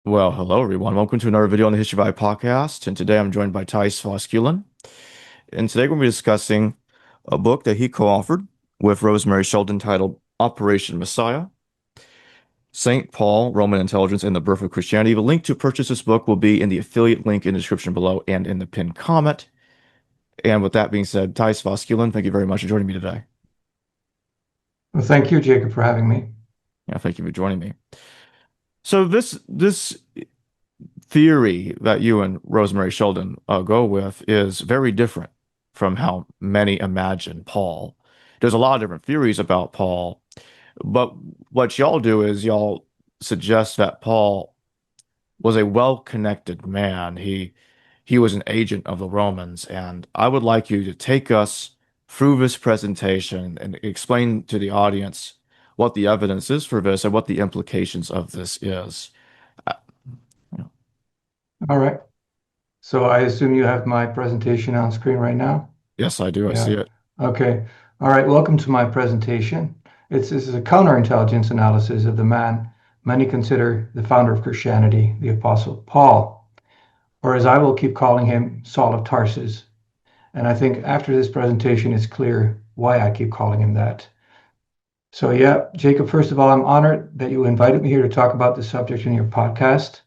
Well, hello everyone. Welcome to another video on the History of I podcast. And today I'm joined by Thijs VOSKUILEN. And today we're going to be discussing a book that he co-authored with Rosemary Sheldon titled Operation Messiah, St. Paul, Roman Intelligence, and the Birth of Christianity. The link to purchase this book will be in the affiliate link in the description below and in the pinned comment. And with that being said, Thijs VOSKUILEN, thank you very much for joining me today. Well, thank you, Jacob, for having me. Yeah, thank you for joining me. So this theory that you and Rosemary Sheldon go with is very different from how many imagine Paul. There's a lot of different theories about Paul, but what y'all do is y'all suggest that Paul was a well-connected man. He was an agent of the Romans, and I would like you to take us through this presentation and explain to the audience what the evidence is for this and what the implications of this is. Uh, All right. So I assume you have my presentation on screen right now? Yes, I do. I see Yeah. it. Okay. All right. Welcome to my presentation. This is a counterintelligence analysis of the man many consider the founder of Christianity, the Apostle Paul, or as I will keep calling him, Saul of Tarsus. And I think after this presentation, it's clear why I keep calling him that. So yeah, Jacob, first of all, I'm honored that you invited me here to talk about this subject in your podcast.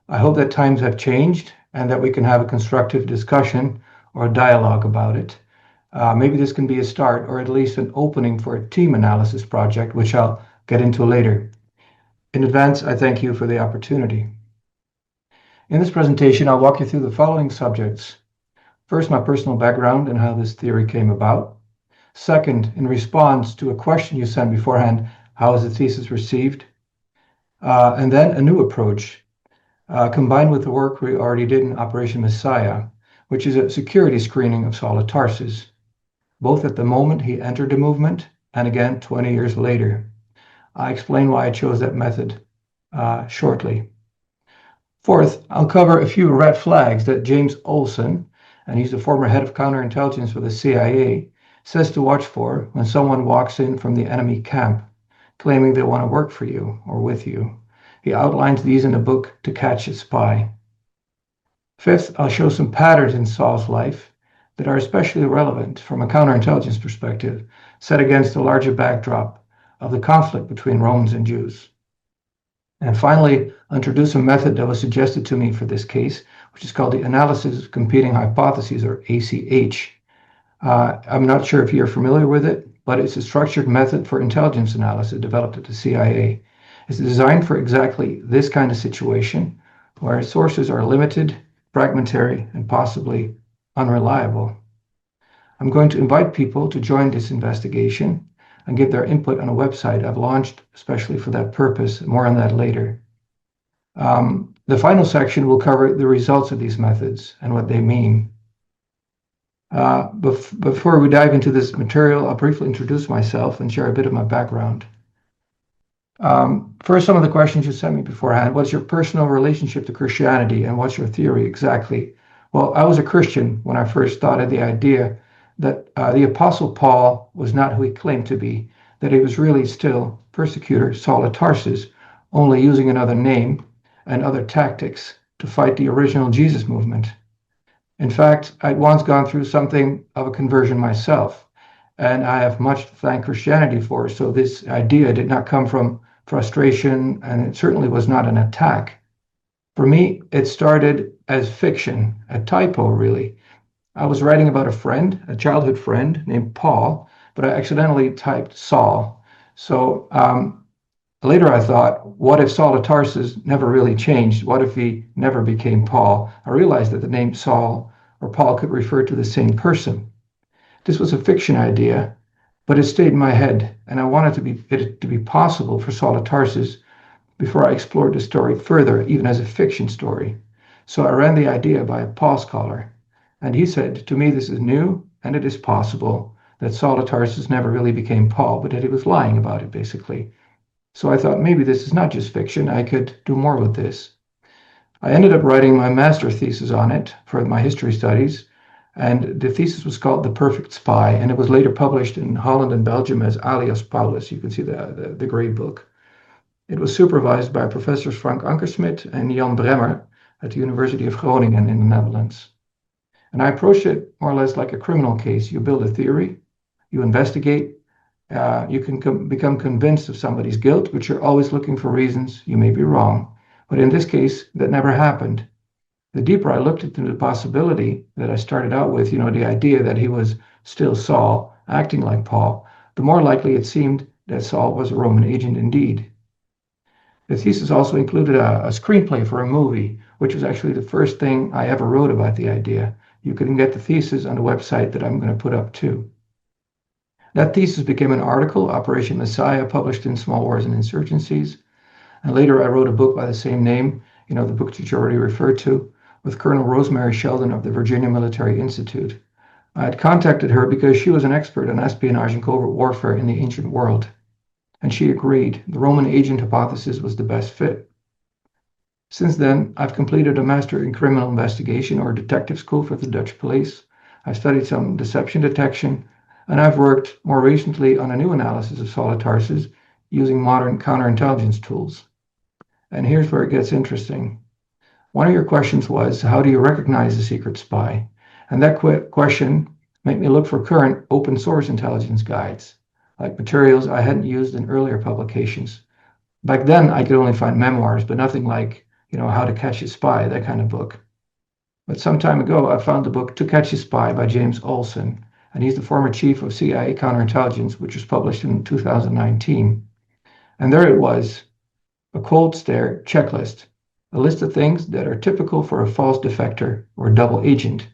I hope that times have changed and that we can have a constructive discussion or a dialogue about it. Maybe this can be a start or at least an opening for a team analysis project, which I'll get into later. In advance, I thank you for the opportunity. In this presentation, I'll walk you through the following subjects. First, my personal background and how this theory came about. Second, in response to a question you sent beforehand, how was the thesis received? And then a new approach combined with the work we already did in Operation Messiah, which is a security screening of Saul of Tarsus, both at the moment he entered the movement and again 20 years later. I explain why I chose that method shortly. Fourth, I'll cover a few red flags that James Olson, and he's the former head of counterintelligence for the CIA, says to watch for when someone walks in from the enemy camp, claiming they want to work for you or with you. He outlines these in the book To Catch a Spy. Fifth, I'll show some patterns in Saul's life that are especially relevant from a counterintelligence perspective, set against the larger backdrop of the conflict between Romans and Jews. And finally, I'll introduce a method that was suggested to me for this case, which is called the Analysis of Competing Hypotheses, or ACH. I'm not sure if you're familiar with it, but it's a structured method for intelligence analysis developed at the CIA. It's designed for exactly this kind of situation where sources are limited, fragmentary, and possibly unreliable. I'm going to invite people to join this investigation and give their input on a website I've launched especially for that purpose. More on that later. The final section will cover the results of these methods and what they mean. Before we dive into this material, I'll briefly introduce myself and share a bit of my background. First, some of the questions you sent me beforehand. What's your personal relationship to Christianity and what's your theory exactly? Well, I was a Christian when I first thought of the idea that the Apostle Paul was not who he claimed to be, that he was really still persecutor Saul of Tarsus, only using another name and other tactics to fight the original Jesus movement. In fact, I'd once gone through something of a conversion myself, and I have much to thank Christianity for. So this idea did not come from frustration, and it certainly was not an attack. For me, it started as fiction, a typo, really. I was writing about a friend, a childhood friend named Paul, but I accidentally typed Saul. So later I thought, what if Saul of Tarsus never really changed? What if he never became Paul? I realized that the name Saul or Paul could refer to the same person. This was a fiction idea, but it stayed in my head, and I wanted it to be possible for Saul of Tarsus before I explored the story further, even as a fiction story. So I ran the idea by a Paul scholar, and he said to me, this is new, and it is possible that Saul of Tarsus never really became Paul, but that he was lying about it, basically. So I thought maybe this is not just fiction, I could do more with this. I ended up writing my master thesis on it for my history studies, and the thesis was called The Perfect Spy, and it was later published in Holland and Belgium as Alias Paulus. You can see the gray book. It was supervised by Professors Frank Ankersmit and Jan Bremmer at the University of Groningen in the Netherlands. And I approached it more or less like a criminal case. You build a theory, you investigate, you can become convinced of somebody's guilt, but you're always looking for reasons you may be wrong. But in this case, that never happened. The deeper I looked into the possibility that I started out with, the idea that he was still Saul, acting like Paul, the more likely it seemed that Saul was a Roman agent indeed. The thesis also included a screenplay for a movie, which was actually the first thing I ever wrote about the idea. You can get the thesis on the website that I'm going to put up too. That thesis became an article, Operation Messiah, published in Small Wars and Insurgencies. And later I wrote a book by the same name, the book that you already referred to, with Colonel Rosemary Sheldon of the Virginia Military Institute. I had contacted her because she was an expert on espionage and covert warfare in the ancient world. And she agreed the Roman agent hypothesis was the best fit. Since then, I've completed a Master in Criminal Investigation or Detective School for the Dutch police. I've studied some deception detection, and I've worked more recently on a new analysis of Saul of Tarsus using modern counterintelligence tools. And here's where it gets interesting. One of your questions was, how do you recognize a secret spy? And that question made me look for current open source intelligence guides, like materials I hadn't used in earlier publications. Back then, I could only find memoirs, but nothing like, How to Catch a Spy, that kind of book. But some time ago, I found the book To Catch a Spy by James Olson, and he's the former chief of CIA counterintelligence, which was published in 2019. And there it was, a cold stare checklist, a list of things that are typical for a false defector or double agent,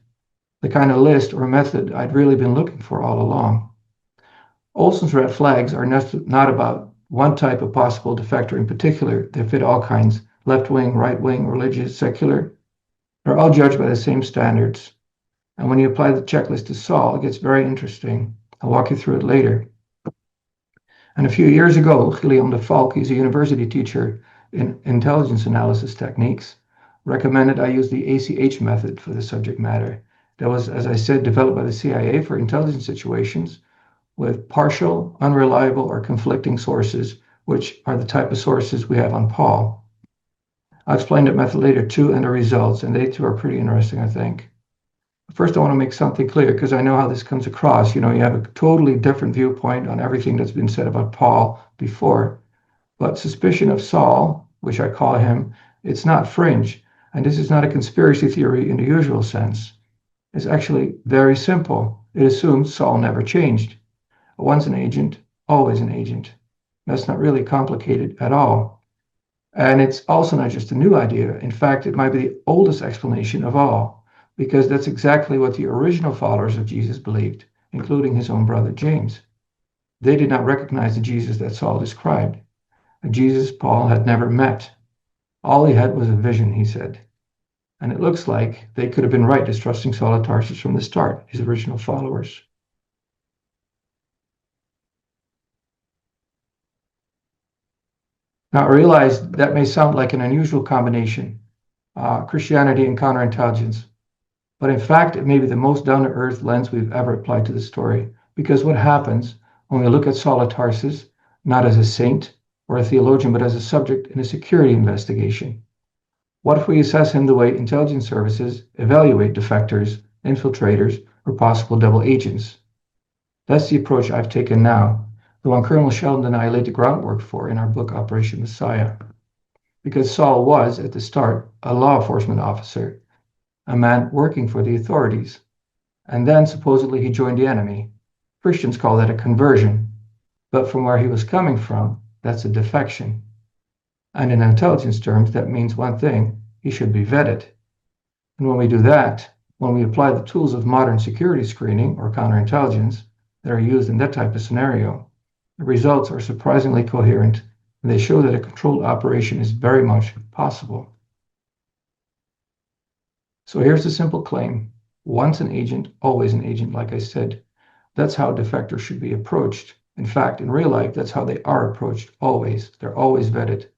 the kind of list or method I'd really been looking for all along. Olson's red flags are not about one type of possible defector in particular. They fit all kinds, left-wing, right-wing, religious, secular. They're all judged by the same standards. And when you apply the checklist to Saul, it gets very interesting. I'll walk you through it later. And a few years ago, Guillaume de Valk, he's a university teacher in intelligence analysis techniques, recommended I use the ACH method for the subject matter. That was, as I said, developed by the CIA for intelligence situations with partial, unreliable, or conflicting sources, which are the type of sources we have on Paul. I'll explain that method later too and the results, and they too are pretty interesting, I think. First, I want to make something clear because I know how this comes across. You have a totally different viewpoint on everything that's been said about Paul before. But suspicion of Saul, which I call him, it's not fringe. And this is not a conspiracy theory in the usual sense. It's actually very simple. It assumes Saul never changed. Once an agent, always an agent. That's not really complicated at all. And it's also not just a new idea. In fact, it might be the oldest explanation of all, because that's exactly what the original followers of Jesus believed, including his own brother James. They did not recognize the Jesus that Saul described, a Jesus Paul had never met. All he had was a vision, he said. And it looks like they could have been right distrusting Saul of Tarsus from the start, his original followers. Now, I realize that may sound like an unusual combination, Christianity and counterintelligence. But in fact, it may be the most down-to-earth lens we've ever applied to the story. Because what happens when we look at Saul of Tarsus, not as a saint or a theologian, but as a subject in a security investigation? What if we assess him the way intelligence services evaluate defectors, infiltrators, or possible double agents? That's the approach I've taken now, the one Colonel Sheldon and I laid the groundwork for in our book Operation Messiah. Because Saul was, at the start, a law enforcement officer, a man working for the authorities. And then supposedly he joined the enemy. Christians call that a conversion. But from where he was coming from, that's a defection. And in intelligence terms, that means one thing: he should be vetted. And when we do that, when we apply the tools of modern security screening or counterintelligence that are used in that type of scenario, the results are surprisingly coherent, and they show that a controlled operation is very much possible. So here's the simple claim: once an agent, always an agent, like I said. That's how defectors should be approached. In fact, in real life, that's how they are approached, always. They're always vetted.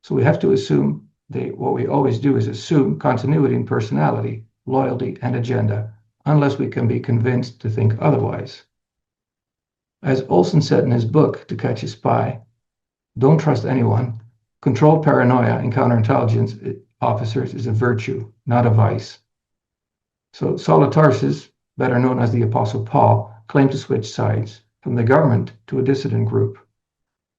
So we have to assume, what we always do is assume continuity in personality, loyalty, and agenda, unless we can be convinced to think otherwise. As Olson said in his book, To Catch a Spy, Don't trust anyone. Controlled paranoia in counterintelligence officers is a virtue, not a vice. So Saul of Tarsus, better known as the Apostle Paul, claimed to switch sides from the government to a dissident group.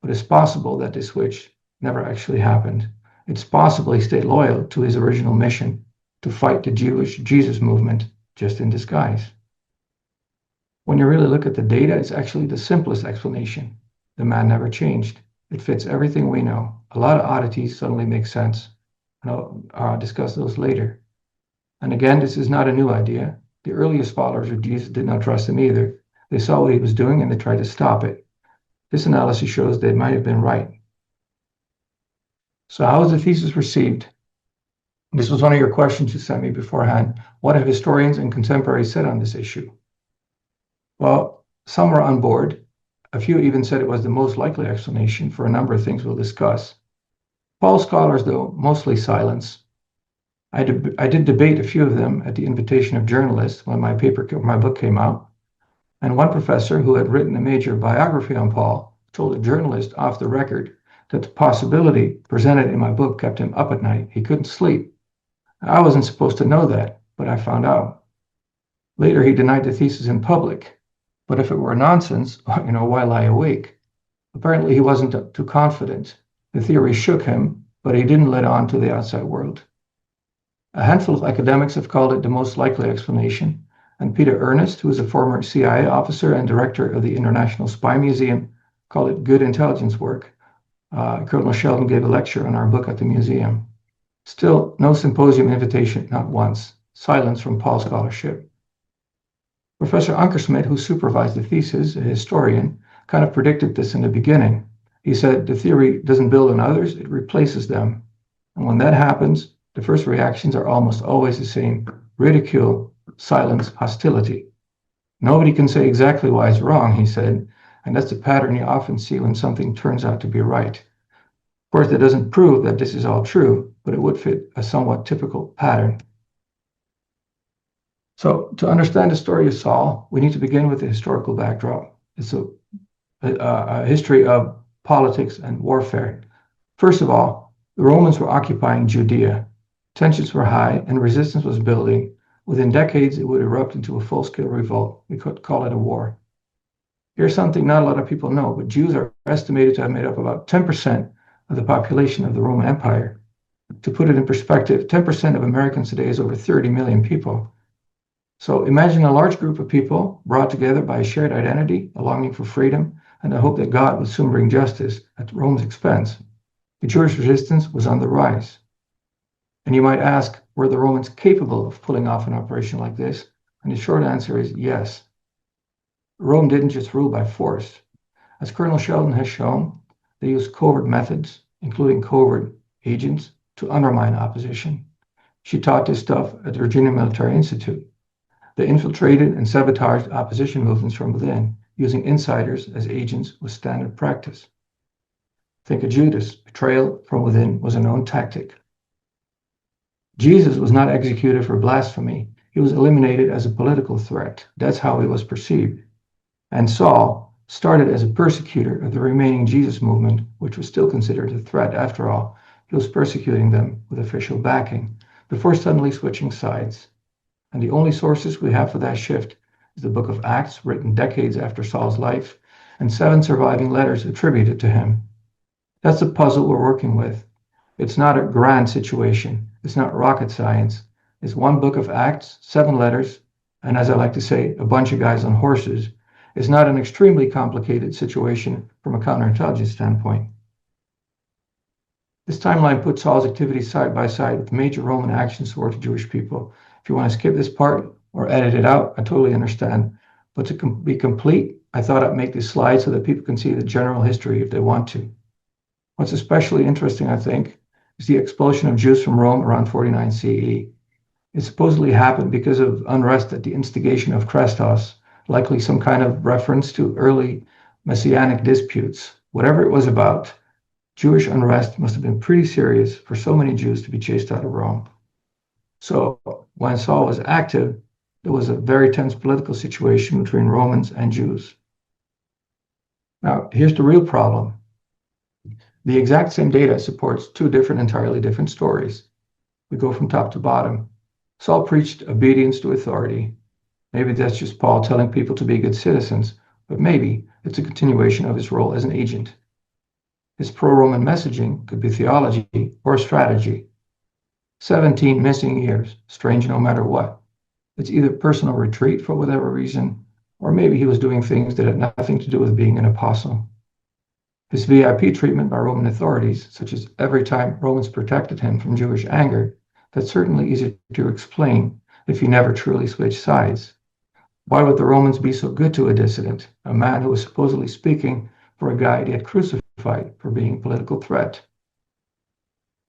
But it's possible that this switch never actually happened. It's possible he stayed loyal to his original mission to fight the Jewish Jesus movement, just in disguise. When you really look at the data, it's actually the simplest explanation. The man never changed. It fits everything we know. A lot of oddities suddenly make sense, and I'll discuss those later. And again, this is not a new idea. The earliest followers of Jesus did not trust him either. They saw what he was doing and they tried to stop it. This analysis shows they might have been right. So how was the thesis received? This was one of your questions you sent me beforehand. What have historians and contemporaries said on this issue? Well, some were on board. A few even said it was the most likely explanation for a number of things we'll discuss. Paul scholars, though, mostly silence. I did debate a few of them at the invitation of journalists when my book came out. And one professor who had written a major biography on Paul told a journalist off the record that the possibility presented in my book kept him up at night. He couldn't sleep. I wasn't supposed to know that, but I found out. Later, he denied the thesis in public. But if it were nonsense, why lie awake? Apparently, he wasn't too confident. The theory shook him, but he didn't let on to the outside world. A handful of academics have called it the most likely explanation, and Peter Ernest, who is a former CIA officer and director of the International Spy Museum, called it good intelligence work. Colonel Sheldon gave a lecture on our book at the museum. Still, no symposium invitation, not once. Silence from Paul scholarship. Professor Ankersmit, who supervised the thesis, a historian, kind of predicted this in the beginning. He said the theory doesn't build on others, it replaces them. And when that happens, the first reactions are almost always the same: ridicule, silence, hostility. Nobody can say exactly why it's wrong, he said, and that's the pattern you often see when something turns out to be right. Of course, that doesn't prove that this is all true, but it would fit a somewhat typical pattern. So to understand the story of Saul, we need to begin with the historical backdrop. It's a history of politics and warfare. First of all, the Romans were occupying Judea. Tensions were high and resistance was building. Within decades, it would erupt into a full-scale revolt. We could call it a war. Here's something not a lot of people know, but Jews are estimated to have made up about 10% of the population of the Roman Empire. To put it in perspective, 10% of Americans today is over 30 million people. So imagine a large group of people brought together by a shared identity, a longing for freedom, and a hope that God would soon bring justice at Rome's expense. The Jewish resistance was on the rise. And you might ask, were the Romans capable of pulling off an operation like this? And the short answer is yes. Rome didn't just rule by force. As Colonel Sheldon has shown, they used covert methods, including covert agents, to undermine opposition. She taught this stuff at the Virginia Military Institute. They infiltrated and sabotaged opposition movements from within, using insiders as agents was standard practice. Think of Judas. Betrayal from within was a known tactic. Jesus was not executed for blasphemy. He was eliminated as a political threat. That's how he was perceived. And Saul started as a persecutor of the remaining Jesus movement, which was still considered a threat after all. He was persecuting them with official backing, before suddenly switching sides. And the only sources we have for that shift is the book of Acts, written decades after Saul's life, and 7 surviving letters attributed to him. That's the puzzle we're working with. It's not a grand situation. It's not rocket science. It's one book of Acts, 7 letters, and as I like to say, a bunch of guys on horses. It's not an extremely complicated situation from a counterintelligence standpoint. This timeline puts Saul's activities side by side with major Roman actions toward the Jewish people. If you want to skip this part or edit it out, I totally understand. But to be complete, I thought I'd make this slide so that people can see the general history if they want to. What's especially interesting, I think, is the expulsion of Jews from Rome around 49 CE. It supposedly happened because of unrest at the instigation of Chrestos, likely some kind of reference to early messianic disputes. Whatever it was about, Jewish unrest must have been pretty serious for so many Jews to be chased out of Rome. So when Saul was active, there was a very tense political situation between Romans and Jews. Now, here's the real problem. The exact same data supports two entirely different stories. We go from top to bottom. Saul preached obedience to authority. Maybe that's just Paul telling people to be good citizens, but maybe it's a continuation of his role as an agent. His pro-Roman messaging could be theology or strategy. 17 missing years, strange no matter what. It's either personal retreat for whatever reason, or maybe he was doing things that had nothing to do with being an apostle. His VIP treatment by Roman authorities, such as every time Romans protected him from Jewish anger, that's certainly easy to explain if you never truly switch sides. Why would the Romans be so good to a dissident, a man who was supposedly speaking for a guy they had crucified for being a political threat?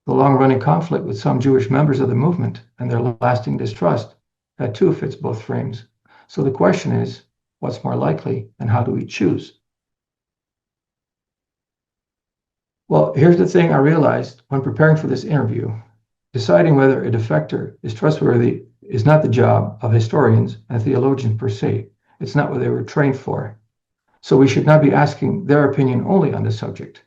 The long-running conflict with some Jewish members of the movement and their lasting distrust, that too fits both frames. So the question is, what's more likely and how do we choose? Well, here's the thing I realized when preparing for this interview. Deciding whether a defector is trustworthy is not the job of historians and theologians per se. It's not what they were trained for. So we should not be asking their opinion only on the subject.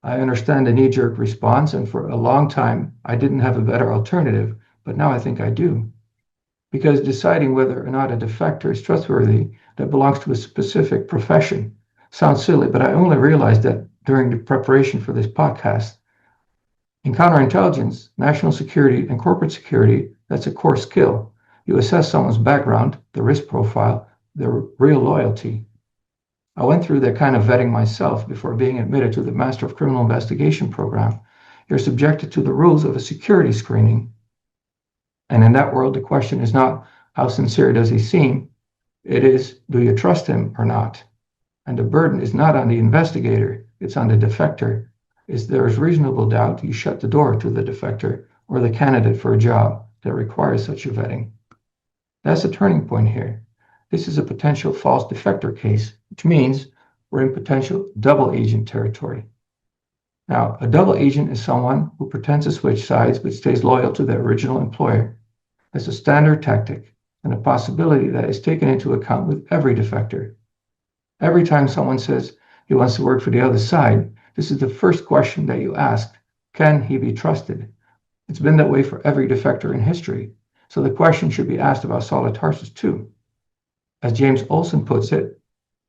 I understand the knee-jerk response, and for a long time, I didn't have a better alternative, but now I think I do. Because deciding whether or not a defector is trustworthy that belongs to a specific profession sounds silly, but I only realized that during the preparation for this podcast. In counterintelligence, national security, and corporate security, that's a core skill. You assess someone's background, the risk profile, their real loyalty. I went through that kind of vetting myself before being admitted to the Master of Criminal Investigation program. You're subjected to the rules of a security screening. And in that world, the question is not, how sincere does he seem? It is, do you trust him or not? And the burden is not on the investigator, it's on the defector. If there is reasonable doubt, you shut the door to the defector or the candidate for a job that requires such a vetting. That's a turning point here. This is a potential false defector case, which means we're in potential double agent territory. Now, a double agent is someone who pretends to switch sides but stays loyal to their original employer. That's a standard tactic and a possibility that is taken into account with every defector. Every time someone says he wants to work for the other side, this is the first question that you ask. Can he be trusted? It's been that way for every defector in history. So the question should be asked about Saul of Tarsus too. As James Olson puts it,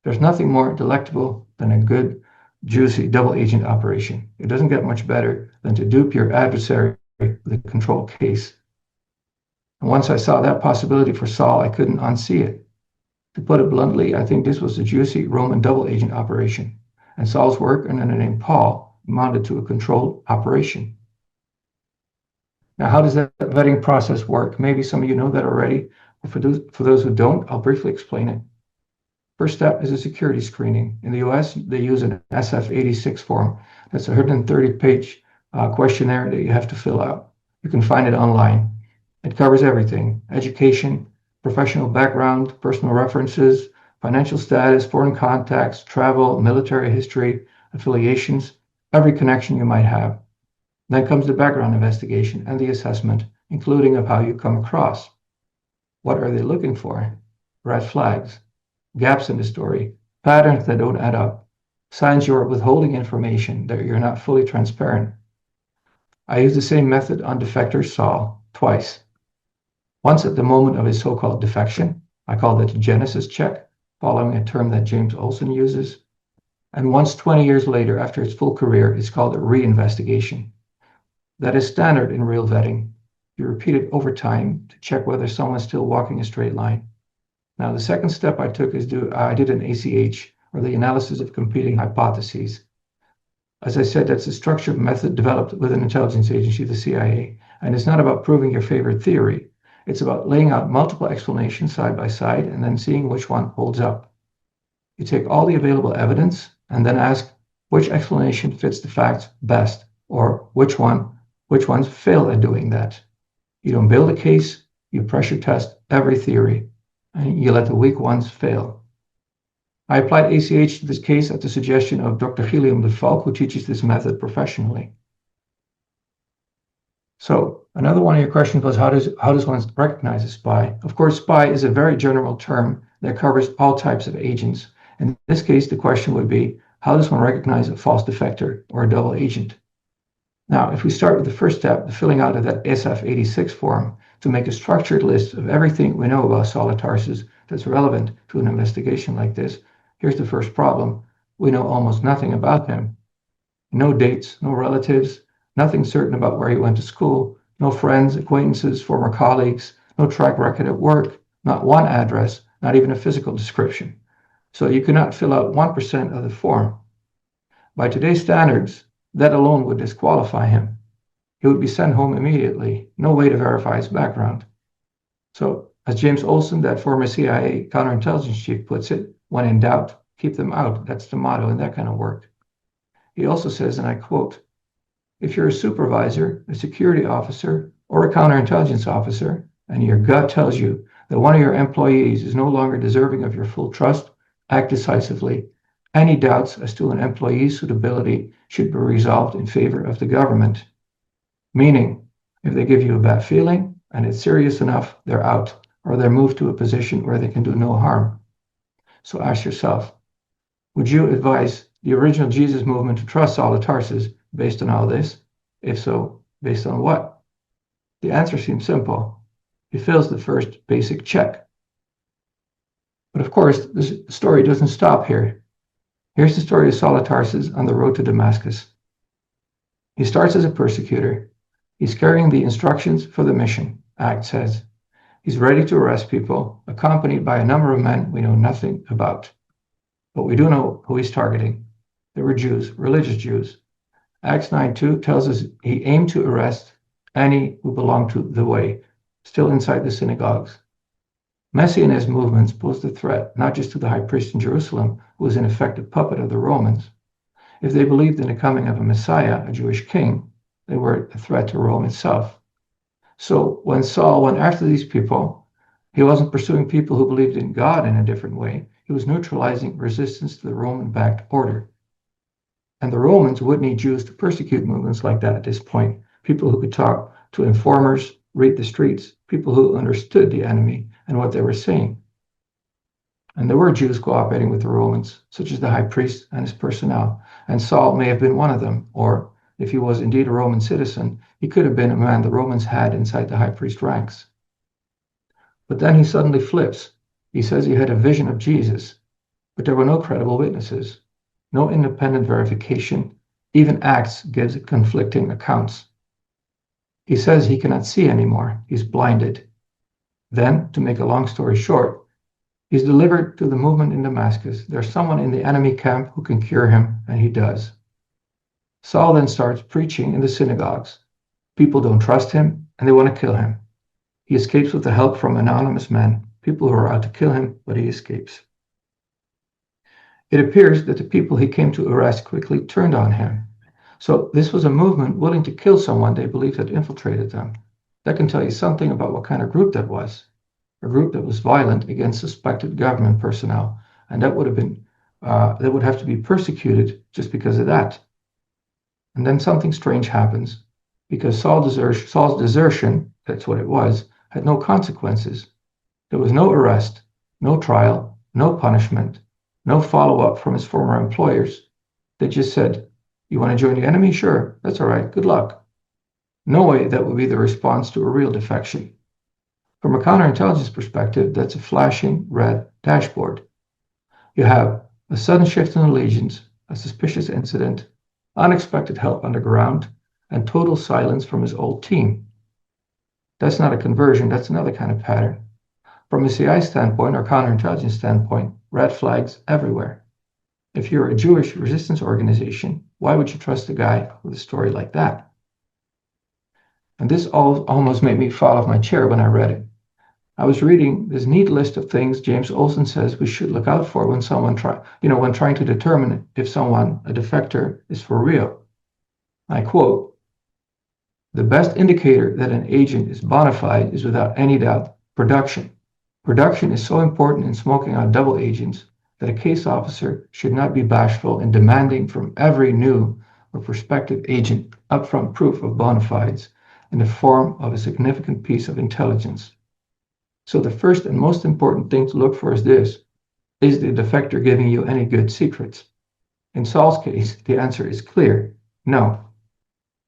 there's nothing more delectable than a good, juicy double agent operation. It doesn't get much better than to dupe your adversary with a control case. And once I saw that possibility for Saul, I couldn't unsee it. To put it bluntly, I think this was a juicy Roman double agent operation, and Saul's work under the name Paul amounted to a controlled operation. Now, how does that vetting process work? Maybe some of you know that already, but for those who don't, I'll briefly explain it. First step is a security screening. In the US, they use an SF-86 form. That's a 130-page questionnaire that you have to fill out. You can find it online. It covers everything: education, professional background, personal references, financial status, foreign contacts, travel, military history, affiliations, every connection you might have. Then comes the background investigation and the assessment, including of how you come across. What are they looking for? Red flags, gaps in the story, patterns that don't add up, signs you're withholding information, that you're not fully transparent. I use the same method on defector Saul twice. Once at the moment of his so-called defection, I call that the Genesis check, following a term that James Olson uses. And once 20 years later, after his full career, it's called a reinvestigation. That is standard in real vetting. You repeat it over time to check whether someone's still walking a straight line. Now, the second step I took is I did an ACH, or the analysis of competing hypotheses. As I said, that's a structured method developed with an intelligence agency, the CIA. And it's not about proving your favorite theory. It's about laying out multiple explanations side by side and then seeing which one holds up. You take all the available evidence and then ask which explanation fits the facts best, or which ones fail at doing that. You don't build a case, you pressure test every theory, and you let the weak ones fail. I applied ACH to this case at the suggestion of Dr. Gilliam de Valk, who teaches this method professionally. So another one of your questions was, how does one recognize a spy? Of course, spy is a very general term that covers all types of agents. In this case, the question would be, How does one recognize a false defector or a double agent? Now, if we start with the first step, the filling out of that SF-86 form to make a structured list of everything we know about Saul of Tarsus that's relevant to an investigation like this, here's the first problem. We know almost nothing about him. No dates, no relatives, nothing certain about where he went to school, no friends, acquaintances, former colleagues, no track record at work, not one address, not even a physical description. So you cannot fill out 1% of the form. By today's standards, that alone would disqualify him. He would be sent home immediately. No way to verify his background. So, as James Olsen, that former CIA counterintelligence chief, puts it, when in doubt, keep them out. That's the motto, and that kind of worked. He also says, and I quote, if you're a supervisor, a security officer, or a counterintelligence officer, and your gut tells you that one of your employees is no longer deserving of your full trust, act decisively. Any doubts as to an employee's suitability should be resolved in favor of the government. Meaning, if they give you a bad feeling and it's serious enough, they're out, or they're moved to a position where they can do no harm. So ask yourself, would you advise the original Jesus movement to trust Saul of Tarsus based on all this? If so, based on what? The answer seems simple. He fills the first basic check. But of course, this story doesn't stop here. Here's the story of Saul of Tarsus on the road to Damascus. He starts as a persecutor. He's carrying the instructions for the mission, Acts says. He's ready to arrest people, accompanied by a number of men we know nothing about. But we do know who he's targeting. They were Jews, religious Jews. Acts 9:2 tells us he aimed to arrest any who belonged to the way, still inside the synagogues. Messianist movements posed a threat not just to the high priest in Jerusalem, who was in effect a puppet of the Romans. If they believed in the coming of a Messiah, a Jewish king, they were a threat to Rome itself. So when Saul went after these people, he wasn't pursuing people who believed in God in a different way. He was neutralizing resistance to the Roman-backed order. And the Romans would need Jews to persecute movements like that at this point. People who could talk to informers, read the streets, people who understood the enemy and what they were saying. And there were Jews cooperating with the Romans, such as the high priest and his personnel. And Saul may have been one of them, or if he was indeed a Roman citizen, he could have been a man the Romans had inside the high priest ranks. But then he suddenly flips. He says he had a vision of Jesus, but there were no credible witnesses, no independent verification. Even Acts gives conflicting accounts. He says he cannot see anymore. He's blinded. Then, to make a long story short, he's delivered to the movement in Damascus. There's someone in the enemy camp who can cure him, and he does. Saul then starts preaching in the synagogues. People don't trust him, and they want to kill him. He escapes with the help from anonymous men, people who are out to kill him, but he escapes. It appears that the people he came to arrest quickly turned on him. So this was a movement willing to kill someone they believed had infiltrated them. That can tell you something about what kind of group that was. A group that was violent against suspected government personnel, and that would have to be persecuted just because of that. And then something strange happens, because Saul's desertion, that's what it was, had no consequences. There was no arrest, no trial, no punishment, no follow-up from his former employers. They just said, you want to join the enemy? Sure, that's all right, good luck. No way that would be the response to a real defection. From a counterintelligence perspective, that's a flashing red dashboard. You have a sudden shift in allegiance, a suspicious incident, unexpected help underground, and total silence from his old team. That's not a conversion, that's another kind of pattern. From a CI standpoint or counterintelligence standpoint, red flags everywhere. If you're a Jewish resistance organization, why would you trust a guy with a story like that? And this almost made me fall off my chair when I read it. I was reading this neat list of things James Olsen says we should look out for when when trying to determine if someone, a defector, is for real. I quote, the best indicator that an agent is bona fide is without any doubt production. Production is so important in smoking out double agents that a case officer should not be bashful in demanding from every new or prospective agent upfront proof of bona fides in the form of a significant piece of intelligence. So the first and most important thing to look for is this. Is the defector giving you any good secrets? In Saul's case, the answer is clear: no.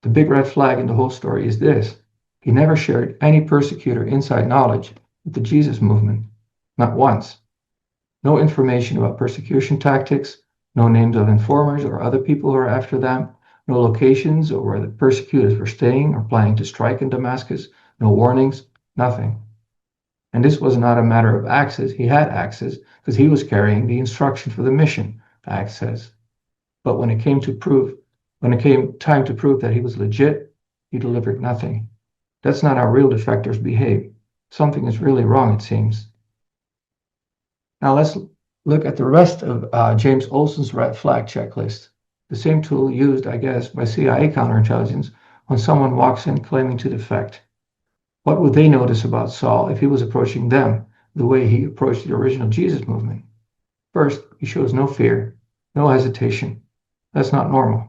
The big red flag in the whole story is this: he never shared any persecutor inside knowledge with the Jesus movement. Not once. No information about persecution tactics, no names of informers or other people who are after them, no locations or where the persecutors were staying or planning to strike in Damascus, no warnings, nothing. And this was not a matter of access. He had access because he was carrying the instruction for the mission, Acts says. But when it came time to prove that he was legit, he delivered nothing. That's not how real defectors behave. Something is really wrong, it seems. Now let's look at the rest of James Olson's red flag checklist. The same tool used, I guess, by CIA counterintelligence when someone walks in claiming to defect. What would they notice about Saul if he was approaching them the way he approached the original Jesus movement? First, he shows no fear, no hesitation. That's not normal.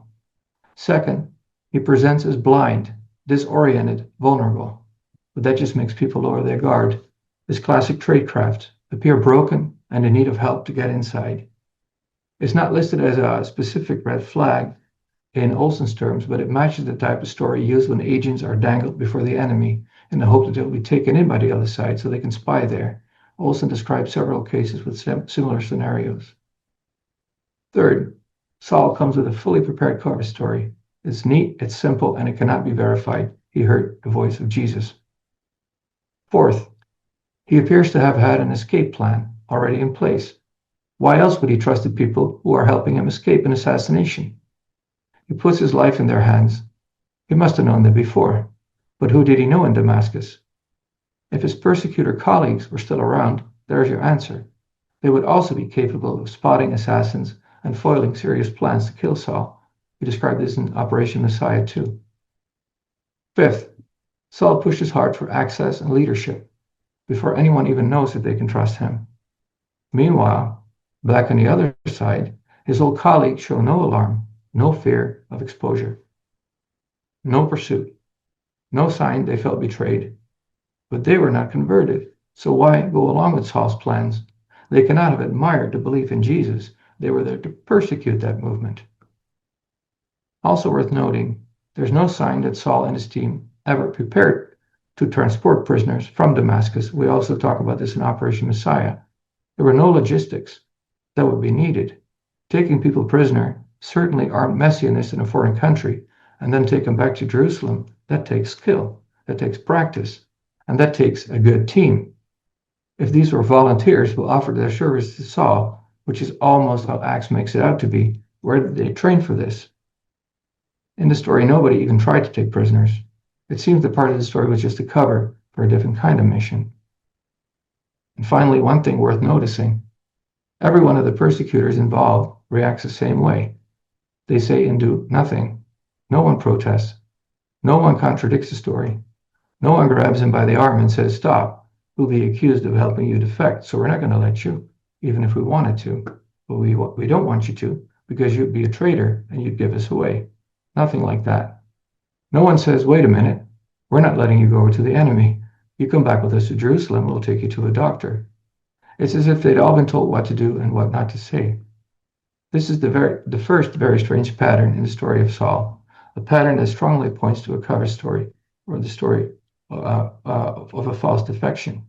Second, he presents as blind, disoriented, vulnerable. But that just makes people lower their guard. This classic tradecraft, appear broken and in need of help to get inside. It's not listed as a specific red flag in Olson's terms, but it matches the type of story used when agents are dangled before the enemy in the hope that they'll be taken in by the other side so they can spy there. Olson describes several cases with similar scenarios. Third, Saul comes with a fully prepared cover story. It's neat, it's simple, and it cannot be verified. He heard the voice of Jesus. Fourth, he appears to have had an escape plan already in place. Why else would he trust the people who are helping him escape an assassination? He puts his life in their hands. He must have known them before. But who did he know in Damascus? If his persecutor colleagues were still around, there's your answer. They would also be capable of spotting assassins and foiling serious plans to kill Saul. We described this in Operation Messiah too. Fifth, Saul pushes hard for access and leadership before anyone even knows that they can trust him. Meanwhile, back on the other side, his old colleagues show no alarm, no fear of exposure, no pursuit, no sign they felt betrayed. But they were not converted, so why go along with Saul's plans? They cannot have admired the belief in Jesus. They were there to persecute that movement. Also worth noting, there's no sign that Saul and his team ever prepared to transport prisoners from Damascus. We also talk about this in Operation Messiah. There were no logistics that would be needed. Taking people prisoner, certainly armed messianists in a foreign country, and then take them back to Jerusalem, that takes skill, that takes practice, and that takes a good team. If these were volunteers who offered their service to Saul, which is almost how Acts makes it out to be, where did they train for this? In the story, nobody even tried to take prisoners. It seems the part of the story was just a cover for a different kind of mission. And finally, one thing worth noticing, every one of the persecutors involved reacts the same way. They say and do nothing. No one protests. No one contradicts the story. No one grabs him by the arm and says, stop, we'll be accused of helping you defect, so we're not going to let you, even if we wanted to. But we don't want you to, because you'd be a traitor and you'd give us away. Nothing like that. No one says, wait a minute, we're not letting you go over to the enemy. You come back with us to Jerusalem, we'll take you to a doctor. It's as if they'd all been told what to do and what not to say. This is the first very strange pattern in the story of Saul, a pattern that strongly points to a cover story, or the story of a false defection.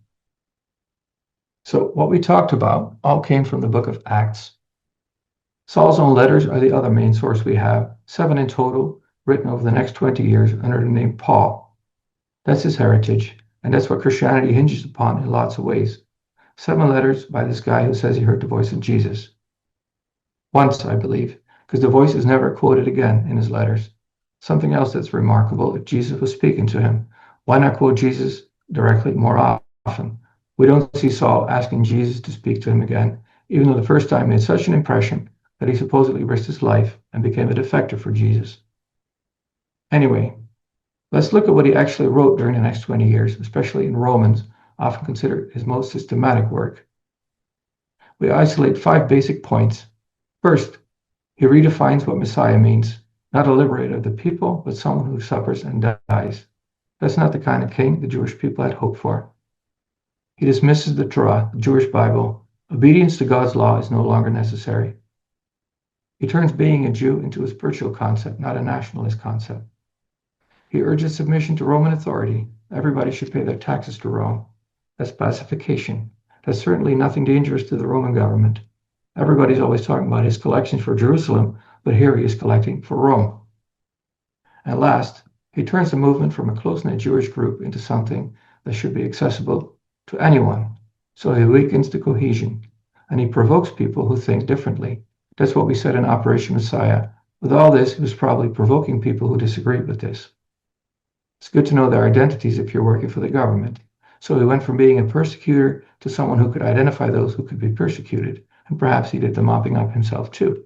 So what we talked about all came from the book of Acts. Saul's own letters are the other main source we have, 7 in total, written over the next 20 years under the name Paul. That's his heritage, and that's what Christianity hinges upon in lots of ways. 7 letters by this guy who says he heard the voice of Jesus. Once, I believe, because the voice is never quoted again in his letters. Something else that's remarkable, if Jesus was speaking to him, why not quote Jesus directly more often? We don't see Saul asking Jesus to speak to him again, even though the first time made such an impression that he supposedly risked his life and became a defector for Jesus. Anyway, let's look at what he actually wrote during the next 20 years, especially in Romans, often considered his most systematic work. We isolate 5 basic points. First, he redefines what Messiah means, not a liberator of the people, but someone who suffers and dies. That's not the kind of king the Jewish people had hoped for. He dismisses the Torah, the Jewish Bible. Obedience to God's law is no longer necessary. He turns being a Jew into a spiritual concept, not a nationalist concept. He urges submission to Roman authority. Everybody should pay their taxes to Rome. That's pacification. That's certainly nothing dangerous to the Roman government. Everybody's always talking about his collections for Jerusalem, but here he is collecting for Rome. And last, he turns the movement from a close-knit Jewish group into something that should be accessible to anyone. So he weakens the cohesion, and he provokes people who think differently. That's what we said in Operation Messiah. With all this, he was probably provoking people who disagreed with this. It's good to know their identities if you're working for the government. So he went from being a persecutor to someone who could identify those who could be persecuted, and perhaps he did the mopping up himself too.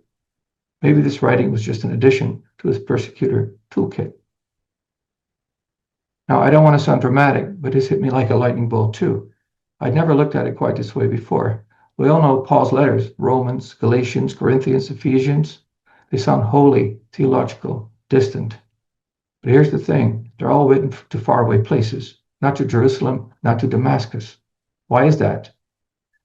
Maybe this writing was just an addition to his persecutor toolkit. Now, I don't want to sound dramatic, but this hit me like a lightning bolt too. I'd never looked at it quite this way before. We all know Paul's letters, Romans, Galatians, Corinthians, Ephesians. They sound holy, theological, distant. But here's the thing, they're all written to faraway places, not to Jerusalem, not to Damascus. Why is that?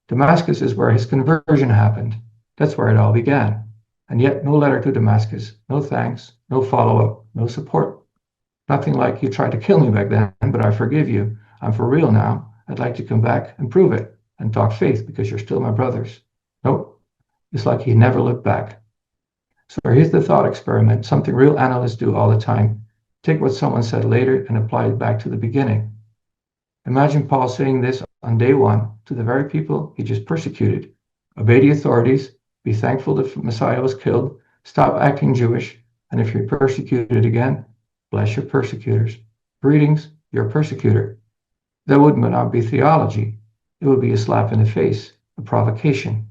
Damascus is where his conversion happened. That's where it all began. And yet no letter to Damascus, no thanks, no follow-up, no support. Nothing like you tried to kill me back then, but I forgive you. I'm for real now. I'd like to come back and prove it and talk faith because you're still my brothers. Nope. It's like he never looked back. So here's the thought experiment, something real analysts do all the time. Take what someone said later and apply it back to the beginning. Imagine Paul saying this on day one to the very people he just persecuted. Obey the authorities, be thankful the Messiah was killed, stop acting Jewish, and if you're persecuted again, bless your persecutors. Greetings, your persecutor. That would not be theology. It would be a slap in the face, a provocation,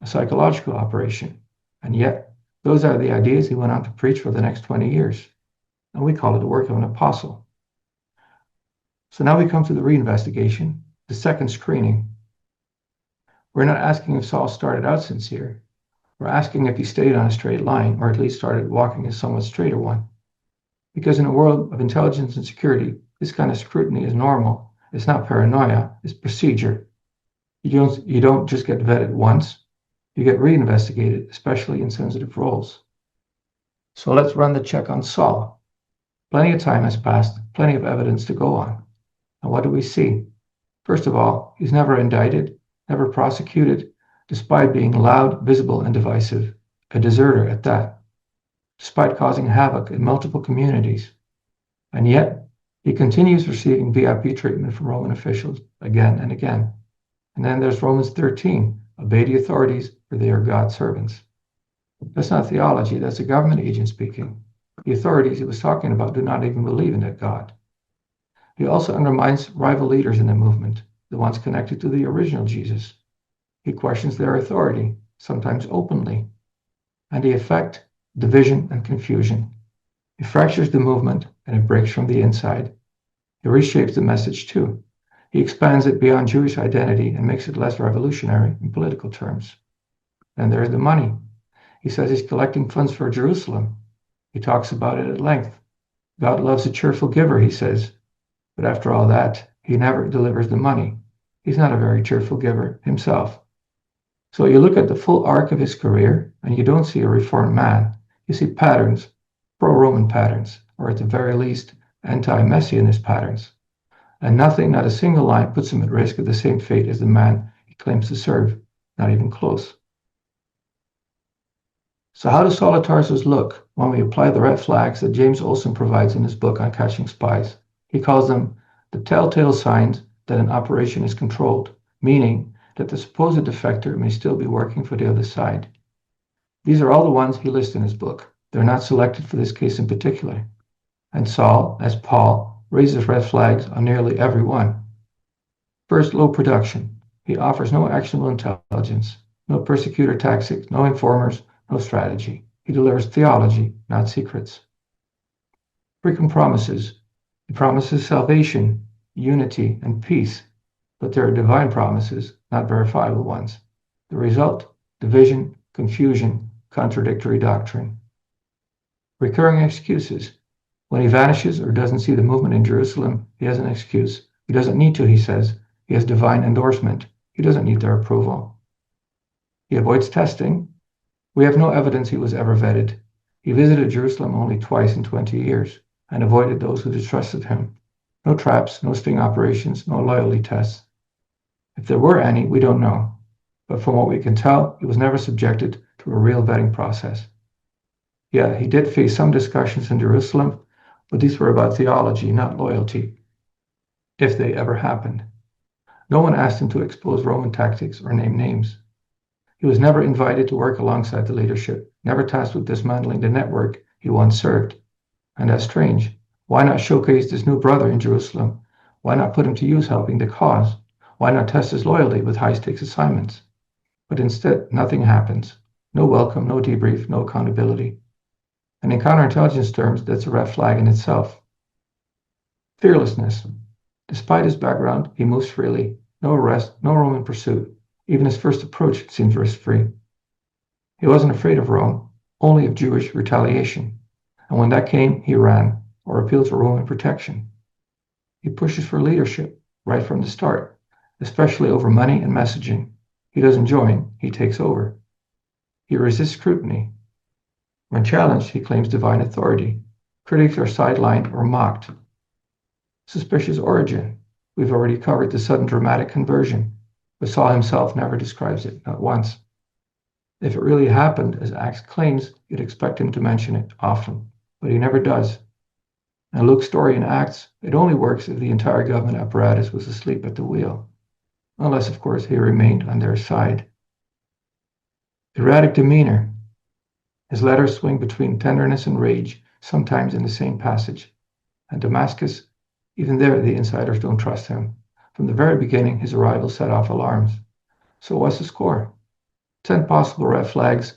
a psychological operation. And yet, those are the ideas he went on to preach for the next 20 years. And we call it the work of an apostle. So now we come to the reinvestigation, the second screening. We're not asking if Saul started out sincere. We're asking if he stayed on a straight line, or at least started walking a somewhat straighter one. Because in a world of intelligence and security, this kind of scrutiny is normal. It's not paranoia, it's procedure. You don't just get vetted once, you get reinvestigated, especially in sensitive roles. So let's run the check on Saul. Plenty of time has passed, plenty of evidence to go on. And what do we see? First of all, he's never indicted, never prosecuted, despite being loud, visible, and divisive, a deserter at that, despite causing havoc in multiple communities. And yet, he continues receiving VIP treatment from Roman officials again and again. And then there's Romans 13, obey the authorities, for they are God's servants. That's not theology, that's a government agent speaking. The authorities he was talking about do not even believe in that God. He also undermines rival leaders in the movement, the ones connected to the original Jesus. He questions their authority, sometimes openly. And the effect, division and confusion. He fractures the movement and it breaks from the inside. He reshapes the message too. He expands it beyond Jewish identity and makes it less revolutionary in political terms. Then there's the money. He says he's collecting funds for Jerusalem. He talks about it at length. God loves a cheerful giver, he says. But after all that, he never delivers the money. He's not a very cheerful giver himself. So you look at the full arc of his career, and you don't see a reformed man. You see patterns, pro-Roman patterns, or at the very least, anti-Messianist patterns. And nothing, not a single line, puts him at risk of the same fate as the man he claims to serve, not even close. So how does Saul of Tarsus look when we apply the red flags that James Olson provides in his book on catching spies? He calls them the telltale signs that an operation is controlled, meaning that the supposed defector may still be working for the other side. These are all the ones he lists in his book. They're not selected for this case in particular. And Saul, as Paul, raises red flags on nearly every one. First, low production. He offers no actionable intelligence, no persecutor tactics, no informers, no strategy. He delivers theology, not secrets. Frequent promises. He promises salvation, unity, and peace, but they are divine promises, not verifiable ones. The result, division, confusion, contradictory doctrine. Recurring excuses. When he vanishes or doesn't see the movement in Jerusalem, he has an excuse. He doesn't need to, he says. He has divine endorsement. He doesn't need their approval. He avoids testing. We have no evidence he was ever vetted. He visited Jerusalem only twice in 20 years and avoided those who distrusted him. No traps, no sting operations, no loyalty tests. If there were any, we don't know. But from what we can tell, he was never subjected to a real vetting process. Yeah, he did face some discussions in Jerusalem, but these were about theology, not loyalty, if they ever happened. No one asked him to expose Roman tactics or name names. He was never invited to work alongside the leadership, never tasked with dismantling the network he once served. And that's strange. Why not showcase this new brother in Jerusalem? Why not put him to use helping the cause? Why not test his loyalty with high-stakes assignments? But instead, nothing happens. No welcome, no debrief, no accountability. And in counterintelligence terms, that's a red flag in itself. Fearlessness. Despite his background, he moves freely. No arrest, no Roman pursuit. Even his first approach seems risk-free. He wasn't afraid of Rome, only of Jewish retaliation. And when that came, he ran, or appealed to Roman protection. He pushes for leadership right from the start, especially over money and messaging. He doesn't join, he takes over. He resists scrutiny. When challenged, he claims divine authority. Critics are sidelined or mocked. Suspicious origin. We've already covered the sudden dramatic conversion, but Saul himself never describes it, not once. If it really happened, as Acts claims, you'd expect him to mention it often, but he never does. And Luke's story in Acts, it only works if the entire government apparatus was asleep at the wheel, unless, of course, he remained on their side. Erratic demeanor. His letters swing between tenderness and rage, sometimes in the same passage. And Damascus, even there, the insiders don't trust him. From the very beginning, his arrival set off alarms. So what's the score? 10 possible red flags,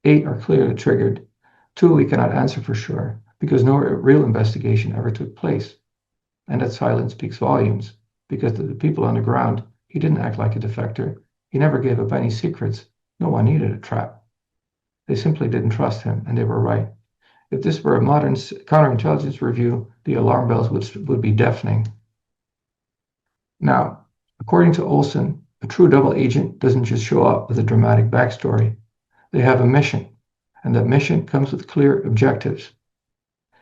8 are clearly triggered. 2 we cannot answer for sure, because no real investigation ever took place. And that silence speaks volumes, because the people on the ground, he didn't act like a defector. He never gave up any secrets. No one needed a trap. They simply didn't trust him, and they were right. If this were a modern counterintelligence review, the alarm bells would be deafening. Now, according to Olson, a true double agent doesn't just show up with a dramatic backstory. They have a mission, and that mission comes with clear objectives.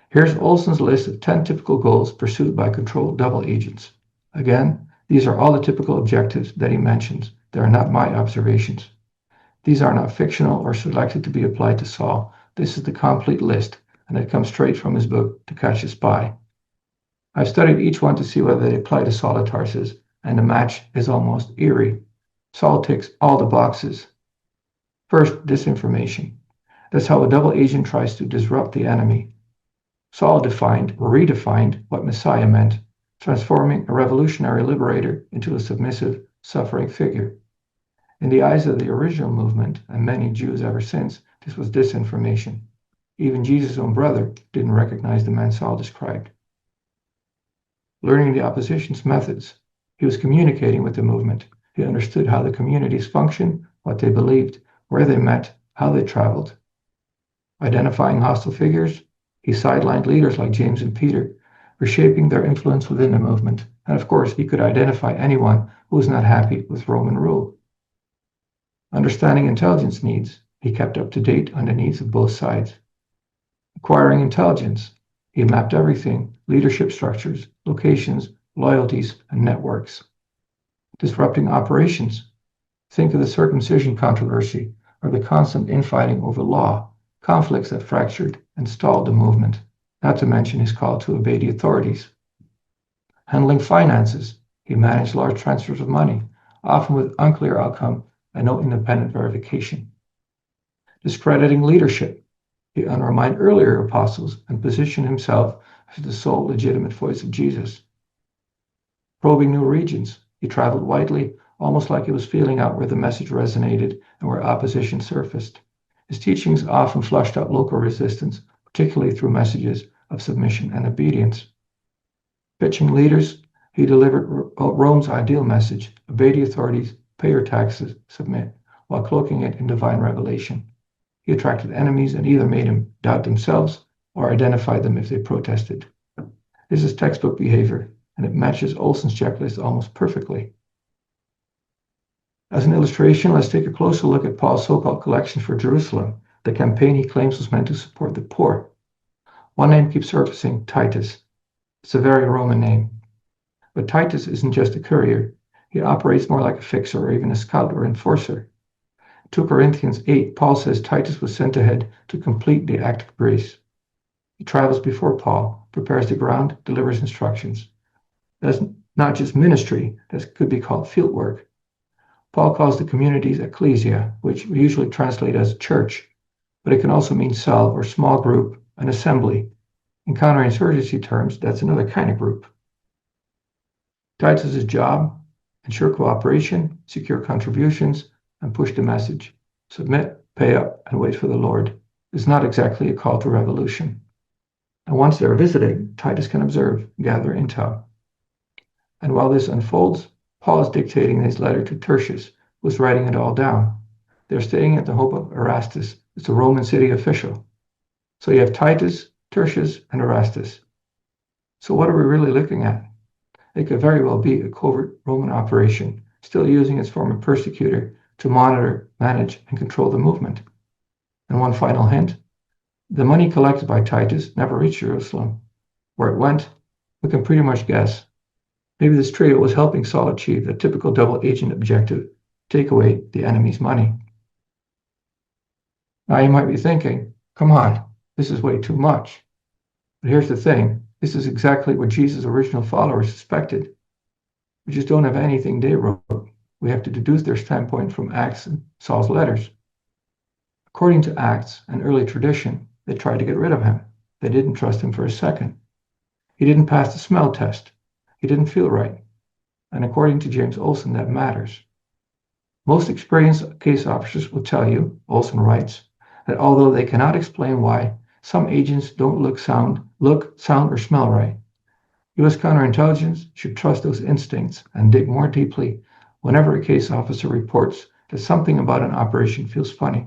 Here's Olson's list of 10 typical goals pursued by controlled double agents. Again, these are all the typical objectives that he mentions. They are not my observations. These are not fictional or selected to be applied to Saul. This is the complete list, and it comes straight from his book, To Catch a Spy. I've studied each one to see whether they apply to Saul of Tarsus, and the match is almost eerie. Saul ticks all the boxes. First, disinformation. That's how a double agent tries to disrupt the enemy. Saul defined or redefined what Messiah meant, transforming a revolutionary liberator into a submissive, suffering figure. In the eyes of the original movement, and many Jews ever since, this was disinformation. Even Jesus' own brother didn't recognize the man Saul described. Learning the opposition's methods, he was communicating with the movement. He understood how the communities functioned, what they believed, where they met, how they traveled. Identifying hostile figures, he sidelined leaders like James and Peter, reshaping their influence within the movement. And of course, he could identify anyone who was not happy with Roman rule. Understanding intelligence needs, he kept up to date on the needs of both sides. Acquiring intelligence, he mapped everything, leadership structures, locations, loyalties, and networks. Disrupting operations, think of the circumcision controversy or the constant infighting over law, conflicts that fractured and stalled the movement, not to mention his call to obey the authorities. Handling finances, he managed large transfers of money, often with unclear outcome and no independent verification. Discrediting leadership, he undermined earlier apostles and positioned himself as the sole legitimate voice of Jesus. Probing new regions, he traveled widely, almost like he was feeling out where the message resonated and where opposition surfaced. His teachings often flushed out local resistance, particularly through messages of submission and obedience. Pitching leaders, he delivered Rome's ideal message: obey the authorities, pay your taxes, submit, while cloaking it in divine revelation. He attracted enemies and either made them doubt themselves or identified them if they protested. This is textbook behavior, and it matches Olson's checklist almost perfectly. As an illustration, let's take a closer look at Paul's so-called collection for Jerusalem. the campaign he claims was meant to support the poor. One name keeps surfacing, Titus. It's a very Roman name. But Titus isn't just a courier. He operates more like a fixer or even a scout or enforcer. 2 Corinthians 8, Paul says Titus was sent ahead to complete the act of grace. He travels before Paul, prepares the ground, delivers instructions. That's not just ministry, that could be called field work. Paul calls the communities ecclesia, which we usually translate as church, but it can also mean cell or small group, an assembly. In counterinsurgency terms, that's another kind of group. Titus's job: ensure cooperation, secure contributions, and push the message. Submit, pay up, and wait for the Lord. It's not exactly a call to revolution. And once they're visiting, Titus can observe, gather intel. And while this unfolds, Paul is dictating his letter to Tertius, who's writing it all down. They're staying at the home of Erastus. It's a Roman city official. So you have Titus, Tertius, and Erastus. So what are we really looking at? It could very well be a covert Roman operation, still using its former persecutor to monitor, manage, and control the movement. And one final hint: the money collected by Titus never reached Jerusalem. Where it went, we can pretty much guess. Maybe this trio was helping Saul achieve the typical double agent objective: take away the enemy's money. Now you might be thinking, come on, this is way too much. But here's the thing: this is exactly what Jesus' original followers suspected. We just don't have anything they wrote. We have to deduce their standpoint from Acts and Saul's letters. According to Acts and early tradition, they tried to get rid of him. They didn't trust him for a second. He didn't pass the smell test. He didn't feel right. And according to James Olson, that matters. Most experienced case officers will tell you, Olson writes, that although they cannot explain why some agents don't look, sound, or smell right, U.S. counterintelligence should trust those instincts and dig more deeply whenever a case officer reports that something about an operation feels funny.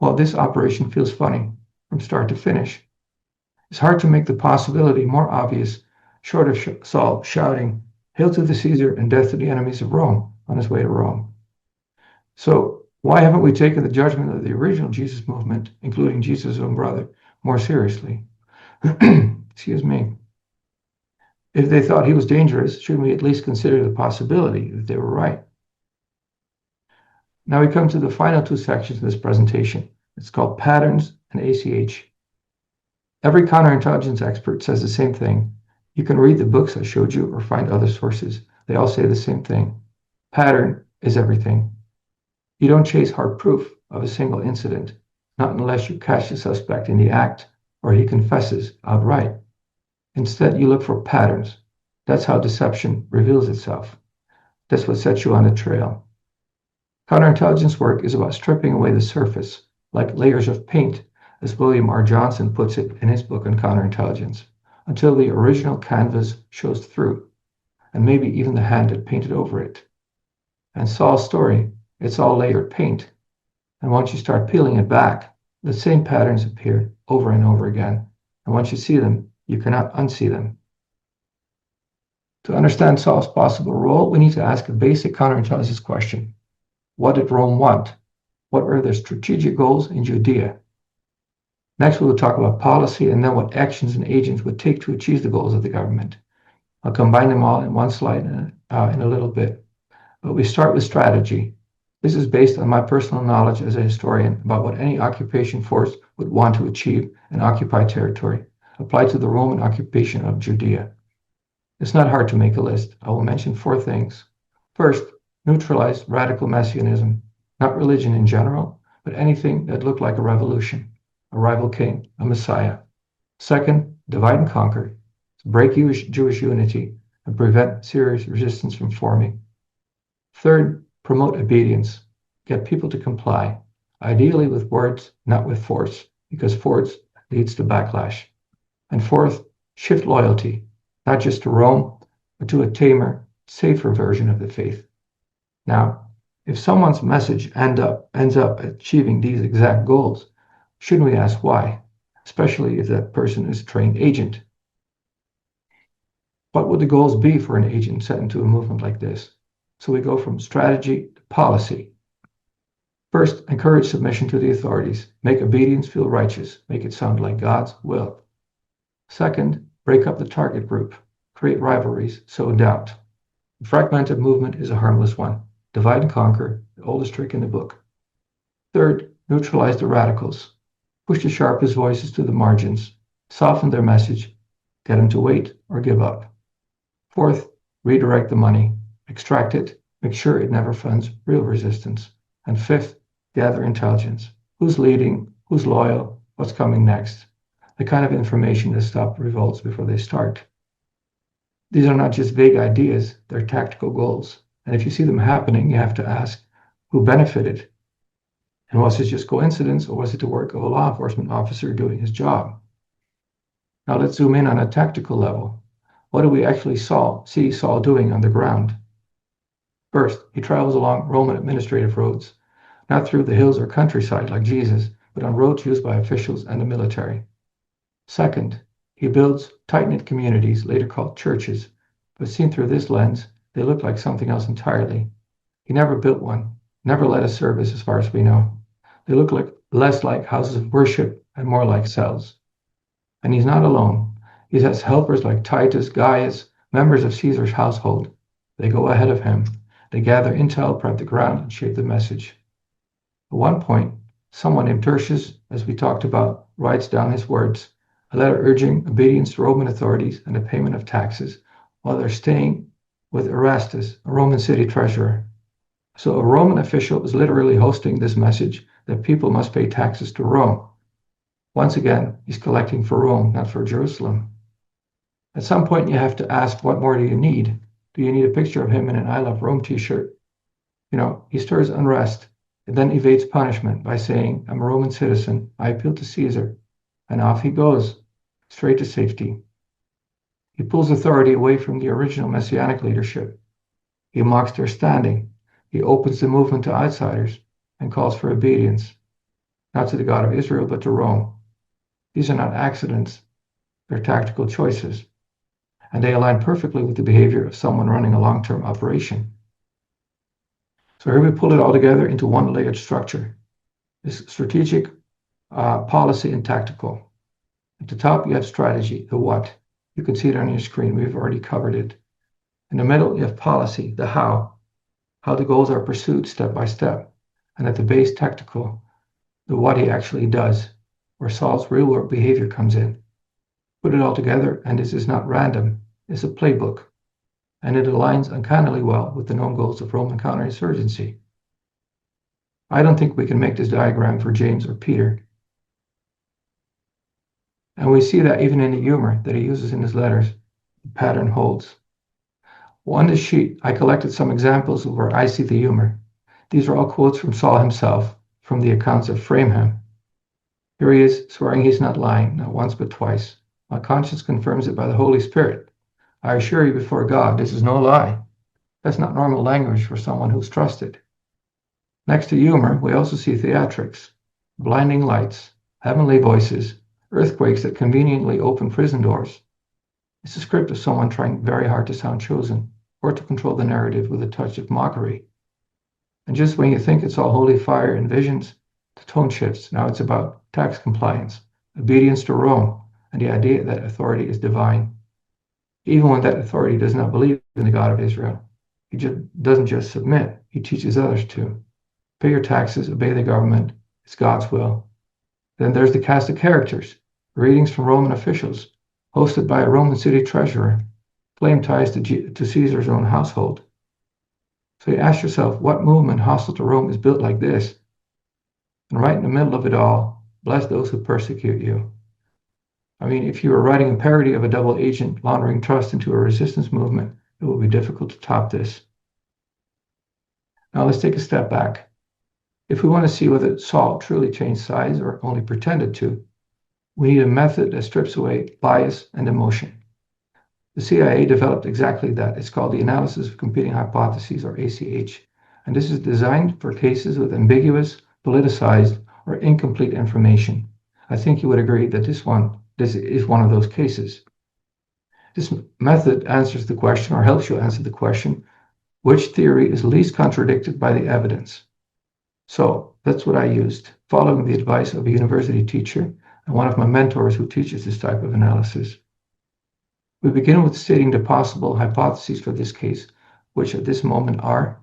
Well, this operation feels funny from start to finish. It's hard to make the possibility more obvious, short of Saul shouting, "Hail to the Caesar and death to the enemies of Rome," on his way to Rome. So why haven't we taken the judgment of the original Jesus movement, including Jesus' own brother, more seriously? Excuse me. If they thought he was dangerous, shouldn't we at least consider the possibility that they were right? Now we come to the final 2 sections of this presentation. It's called Patterns and ACH. Every counterintelligence expert says the same thing. You can read the books I showed you or find other sources. They all say the same thing. Pattern is everything. You don't chase hard proof of a single incident, not unless you catch the suspect in the act or he confesses outright. Instead, you look for patterns. That's how deception reveals itself. That's what sets you on a trail. Counterintelligence work is about stripping away the surface, like layers of paint, as William R. Johnson puts it in his book on counterintelligence, until the original canvas shows through, and maybe even the hand that painted over it. And Saul's story, it's all layered paint. And once you start peeling it back, the same patterns appear over and over again. And once you see them, you cannot unsee them. To understand Saul's possible role, we need to ask a basic counterintelligence question. What did Rome want? What were their strategic goals in Judea? Next, we will talk about policy and then what actions and agents would take to achieve the goals of the government. I'll combine them all in one slide in a little bit. But we start with strategy. This is based on my personal knowledge as a historian about what any occupation force would want to achieve in occupied territory, applied to the Roman occupation of Judea. It's not hard to make a list. I will mention 4 things. First, neutralize radical messianism, not religion in general, but anything that looked like a revolution, a rival king, a messiah. Second, divide and conquer, break Jewish unity and prevent serious resistance from forming. Third, promote obedience, get people to comply, ideally with words, not with force, because force leads to backlash. And fourth, shift loyalty, not just to Rome, but to a tamer, safer version of the faith. Now, if someone's message ends up achieving these exact goals, shouldn't we ask why, especially if that person is a trained agent? What would the goals be for an agent set into a movement like this? So we go from strategy to policy. First, encourage submission to the authorities. Make obedience feel righteous. Make it sound like God's will. Second, break up the target group. Create rivalries, sow doubt. The fragmented movement is a harmless one. Divide and conquer, the oldest trick in the book. Third, neutralize the radicals. Push the sharpest voices to the margins. Soften their message. Get them to wait or give up. Fourth, redirect the money. Extract it. Make sure it never funds real resistance. And fifth, gather intelligence. Who's leading? Who's loyal? What's coming next? The kind of information that stops revolts before they start. These are not just vague ideas, they're tactical goals. And if you see them happening, you have to ask, who benefited? And was it just coincidence, or was it the work of a law enforcement officer doing his job? Now let's zoom in on a tactical level. What do we actually see Saul doing on the ground? First, he travels along Roman administrative roads, not through the hills or countryside like Jesus, but on roads used by officials and the military. Second, he builds tight-knit communities, later called churches, but seen through this lens, they look like something else entirely. He never built one, never led a service as far as we know. They look less like houses of worship and more like cells. And he's not alone. He has helpers like Titus, Gaius, members of Caesar's household. They go ahead of him. They gather intel, prep the ground, and shape the message. At one point, someone named Tertius, as we talked about, writes down his words, a letter urging obedience to Roman authorities and the payment of taxes, while they're staying with Erastus, a Roman city treasurer. So a Roman official is literally hosting this message that people must pay taxes to Rome. Once again, he's collecting for Rome, not for Jerusalem. At some point, you have to ask, what more do you need? Do you need a picture of him in an I Love Rome t-shirt? He stirs unrest and then evades punishment by saying, I'm a Roman citizen, I appeal to Caesar. And off he goes, straight to safety. He pulls authority away from the original messianic leadership. He mocks their standing. He opens the movement to outsiders and calls for obedience, not to the God of Israel, but to Rome. These are not accidents, they're tactical choices, and they align perfectly with the behavior of someone running a long-term operation. So here we pull it all together into one layered structure. This strategic, policy, and tactical. At the top, you have strategy, the what. You can see it on your screen. We've already covered it. In the middle, you have policy, the how the goals are pursued step by step. And at the base, tactical, the what he actually does, where Saul's real-world behavior comes in. Put it all together, and this is not random. It's a playbook. And it aligns uncannily well with the known goals of Roman counterinsurgency. I don't think we can make this diagram for James or Peter. And we see that even in the humor that he uses in his letters, the pattern holds. On this sheet, I collected some examples of where I see the humor. These are all quotes from Saul himself, from the accounts that frame him. Here he is, swearing he's not lying, not once but twice. My conscience confirms it by the Holy Spirit. I assure you before God, this is no lie. That's not normal language for someone who's trusted. Next to humor, we also see theatrics, blinding lights, heavenly voices, earthquakes that conveniently open prison doors. It's a script of someone trying very hard to sound chosen or to control the narrative with a touch of mockery. And just when you think it's all holy fire and visions, the tone shifts. Now it's about tax compliance, obedience to Rome, and the idea that authority is divine. Even when that authority does not believe in the God of Israel, he doesn't just submit, he teaches others to. Pay your taxes, obey the government, it's God's will. Then there's the cast of characters, readings from Roman officials, hosted by a Roman city treasurer, claim ties to Caesar's own household. So you ask yourself, what movement hostile to Rome is built like this? And right in the middle of it all, bless those who persecute you. I mean, if you were writing a parody of a double agent laundering trust into a resistance movement, it will be difficult to top this. Now let's take a step back. If we want to see whether Saul truly changed sides or only pretended to, we need a method that strips away bias and emotion. The CIA developed exactly that. It's called the Analysis of Competing Hypotheses, or ACH. And this is designed for cases with ambiguous, politicized, or incomplete information. I think you would agree that this is one of those cases. This method answers the question, or helps you answer the question, which theory is least contradicted by the evidence? So that's what I used, following the advice of a university teacher and one of my mentors who teaches this type of analysis. We begin with stating the possible hypotheses for this case, which at this moment are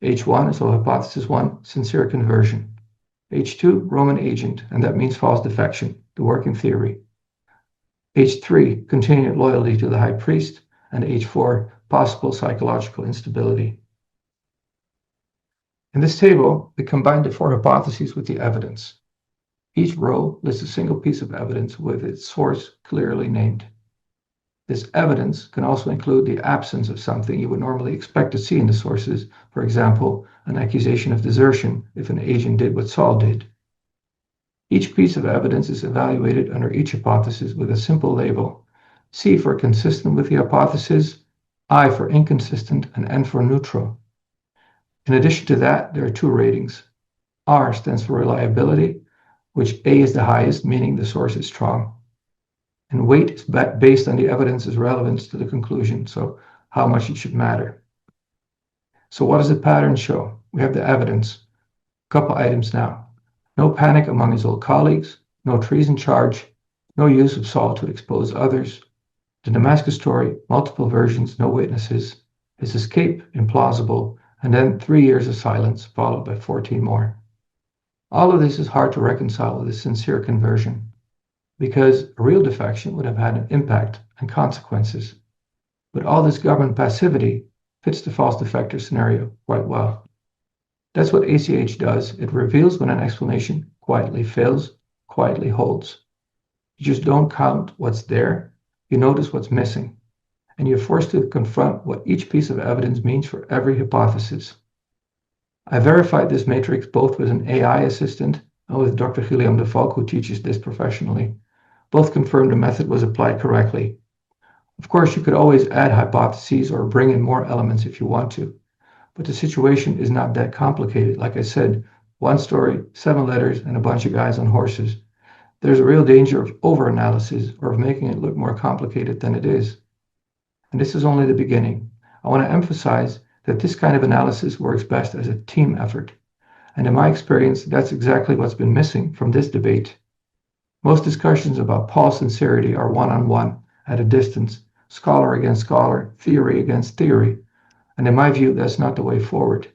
H1, so hypothesis 1, sincere conversion. H2, Roman agent, and that means false defection, the working theory. H3, continued loyalty to the high priest, and H4, possible psychological instability. In this table, we combine the four hypotheses with the evidence. Each row lists a single piece of evidence with its source clearly named. This evidence can also include the absence of something you would normally expect to see in the sources, for example, an accusation of desertion if an agent did what Saul did. Each piece of evidence is evaluated under each hypothesis with a simple label: C for consistent with the hypothesis, I for inconsistent, and N for neutral. In addition to that, there are two ratings. R stands for reliability, which A is the highest, meaning the source is strong. And weight is based on the evidence's relevance to the conclusion, so how much it should matter. So what does the pattern show? We have the evidence. A couple items now. No panic among his old colleagues, no treason charge, no use of Saul to expose others. The Damascus story, multiple versions, no witnesses. His escape, implausible, and then 3 years of silence, followed by 14 more. All of this is hard to reconcile with a sincere conversion, because a real defection would have had an impact and consequences. But all this government passivity fits the false defector scenario quite well. That's what ACH does. It reveals when an explanation quietly fails, quietly holds. You just don't count what's there, you notice what's missing, and you're forced to confront what each piece of evidence means for every hypothesis. I verified this matrix both with an AI assistant and with Dr. Guillaume de Valk, who teaches this professionally. Both confirmed the method was applied correctly. Of course, you could always add hypotheses or bring in more elements if you want to, but the situation is not that complicated. Like I said, one story, 7 letters, and a bunch of guys on horses. There's a real danger of over-analysis or of making it look more complicated than it is. And this is only the beginning. I want to emphasize that this kind of analysis works best as a team effort. And in my experience, that's exactly what's been missing from this debate. Most discussions about Paul's sincerity are one-on-one, at a distance, scholar against scholar, theory against theory. And in my view, that's not the way forward.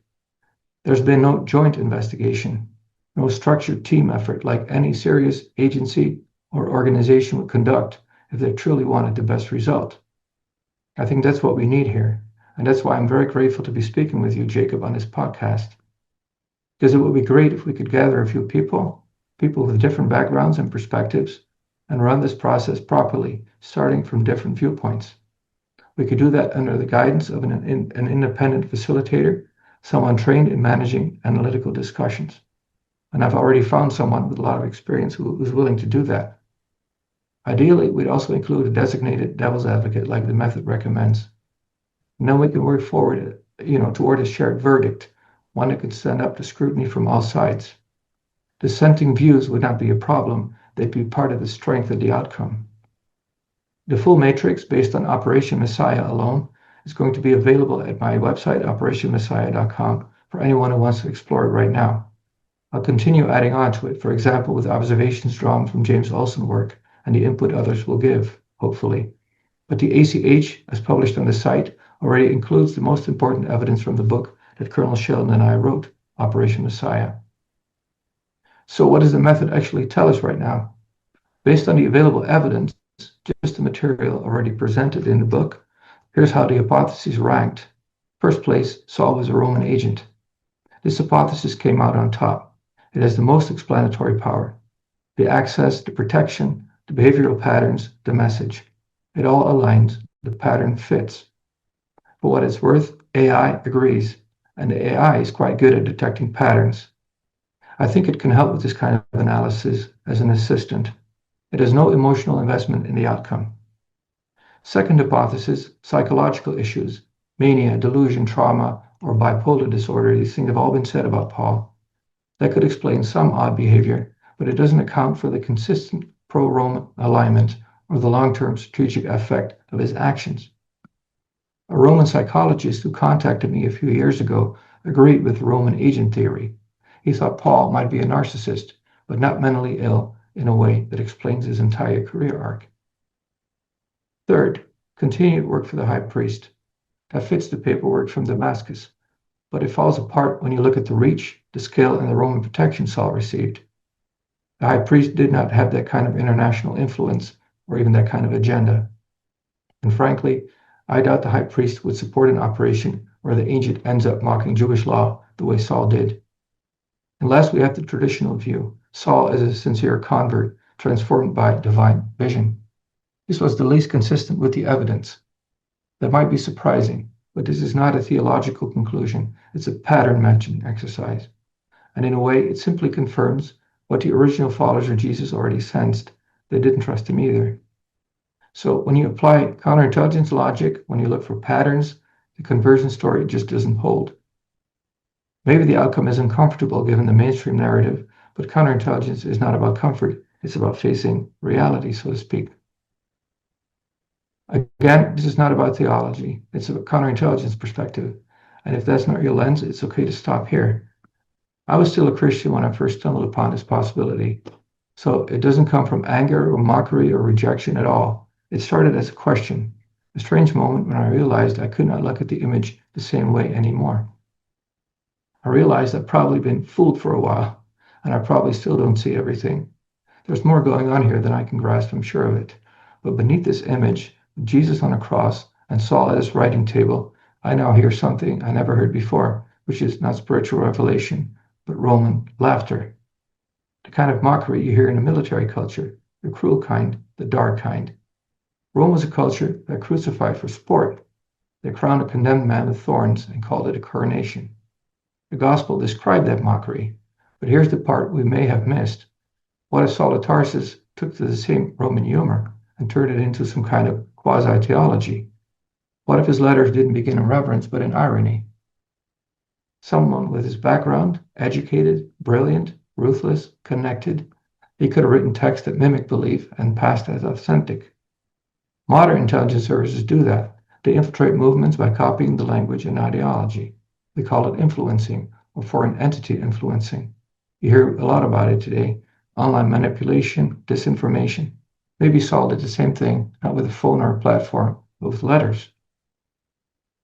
There's been no joint investigation, no structured team effort like any serious agency or organization would conduct if they truly wanted the best result. I think that's what we need here. And that's why I'm very grateful to be speaking with you, Jacob, on this podcast. Because it would be great if we could gather a few people with different backgrounds and perspectives, and run this process properly, starting from different viewpoints. We could do that under the guidance of an independent facilitator, someone trained in managing analytical discussions. And I've already found someone with a lot of experience who's willing to do that. Ideally, we'd also include a designated devil's advocate like the method recommends. And then we can work forward, toward a shared verdict, one that could stand up to scrutiny from all sides. Dissenting views would not be a problem, they'd be part of the strength of the outcome. The full matrix, based on Operation Messiah alone, is going to be available at my website, operationmessiah.com, for anyone who wants to explore it right now. I'll continue adding on to it, for example, with observations drawn from James Olson work and the input others will give, hopefully. But the ACH, as published on the site, already includes the most important evidence from the book that Colonel Sheldon and I wrote, Operation Messiah. So what does the method actually tell us right now? Based on the available evidence, just the material already presented in the book, here's how the hypotheses ranked. First place, Saul was a Roman agent. This hypothesis came out on top. It has the most explanatory power. The access, the protection, the behavioral patterns, the message. It all aligns. The pattern fits. For what it's worth, AI agrees, and the AI is quite good at detecting patterns. I think it can help with this kind of analysis as an assistant. It has no emotional investment in the outcome. Second hypothesis, psychological issues, mania, delusion, trauma, or bipolar disorder. These things have all been said about Paul. That could explain some odd behavior, but it doesn't account for the consistent pro-Roman alignment or the long-term strategic effect of his actions. A Roman psychologist who contacted me a few years ago agreed with the Roman agent theory. He thought Paul might be a narcissist, but not mentally ill in a way that explains his entire career arc. Third, continued work for the high priest. That fits the paperwork from Damascus, but it falls apart when you look at the reach, the scale, and the Roman protection Saul received. The high priest did not have that kind of international influence or even that kind of agenda. And frankly, I doubt the high priest would support an operation where the agent ends up mocking Jewish law the way Saul did. Unless we have the traditional view, Saul is a sincere convert transformed by divine vision. This was the least consistent with the evidence. That might be surprising, but this is not a theological conclusion. It's a pattern matching exercise. And in a way, it simply confirms what the original followers of Jesus already sensed. They didn't trust him either. So when you apply counterintelligence logic, when you look for patterns, the conversion story just doesn't hold. Maybe the outcome is uncomfortable given the mainstream narrative, but counterintelligence is not about comfort. It's about facing reality, so to speak. Again, this is not about theology. It's a counterintelligence perspective. And if that's not your lens, it's okay to stop here. I was still a Christian when I first stumbled upon this possibility. So it doesn't come from anger or mockery or rejection at all. It started as a question, a strange moment when I realized I could not look at the image the same way anymore. I realized I've probably been fooled for a while, and I probably still don't see everything. There's more going on here than I can grasp, I'm sure of it. But beneath this image, with Jesus on a cross and Saul at his writing table, I now hear something I never heard before, which is not spiritual revelation, but Roman laughter. The kind of mockery you hear in a military culture, the cruel kind, the dark kind. Rome was a culture that crucified for sport. They crowned a condemned man with thorns and called it a coronation. The gospel described that mockery, but here's the part we may have missed. What if Saul of Tarsus took to the same Roman humor and turned it into some kind of quasi-theology? What if his letters didn't begin in reverence but in irony? Someone with his background, educated, brilliant, ruthless, connected, he could have written text that mimicked belief and passed as authentic. Modern intelligence services do that. They infiltrate movements by copying the language and ideology. We call it influencing or foreign entity influencing. You hear a lot about it today. Online manipulation, disinformation. Maybe Saul did the same thing, not with a phone or a platform, but with letters.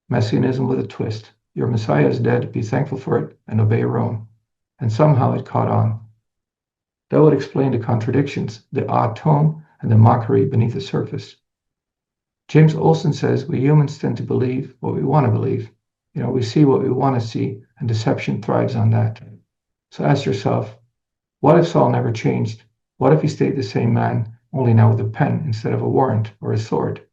Messianism with a twist. Your Messiah is dead, be thankful for it, and obey Rome. And somehow it caught on. That would explain the contradictions, the odd tone, and the mockery beneath the surface. James Olson says we humans tend to believe what we want to believe. We see what we want to see, and deception thrives on that. So ask yourself, what if Saul never changed? What if he stayed the same man, only now with a pen instead of a warrant or a sword?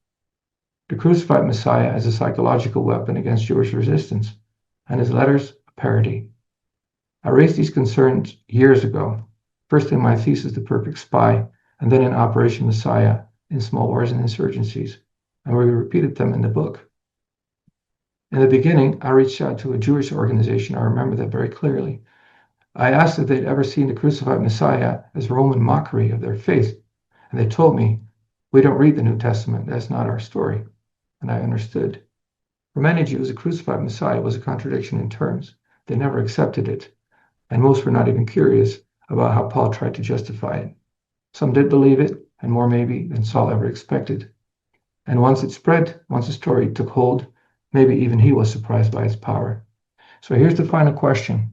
The crucified Messiah as a psychological weapon against Jewish resistance, and his letters a parody. I raised these concerns years ago, first in my thesis, The Perfect Spy, and then in Operation Messiah, in Small Wars and Insurgencies, and we repeated them in the book. In the beginning, I reached out to a Jewish organization. I remember that very clearly. I asked if they'd ever seen the crucified Messiah as Roman mockery of their faith, and they told me, we don't read the New Testament, that's not our story. And I understood. For many Jews, the crucified Messiah was a contradiction in terms. They never accepted it, and most were not even curious about how Paul tried to justify it. Some did believe it, and more maybe than Saul ever expected. And once it spread, once the story took hold, maybe even he was surprised by its power. So here's the final question.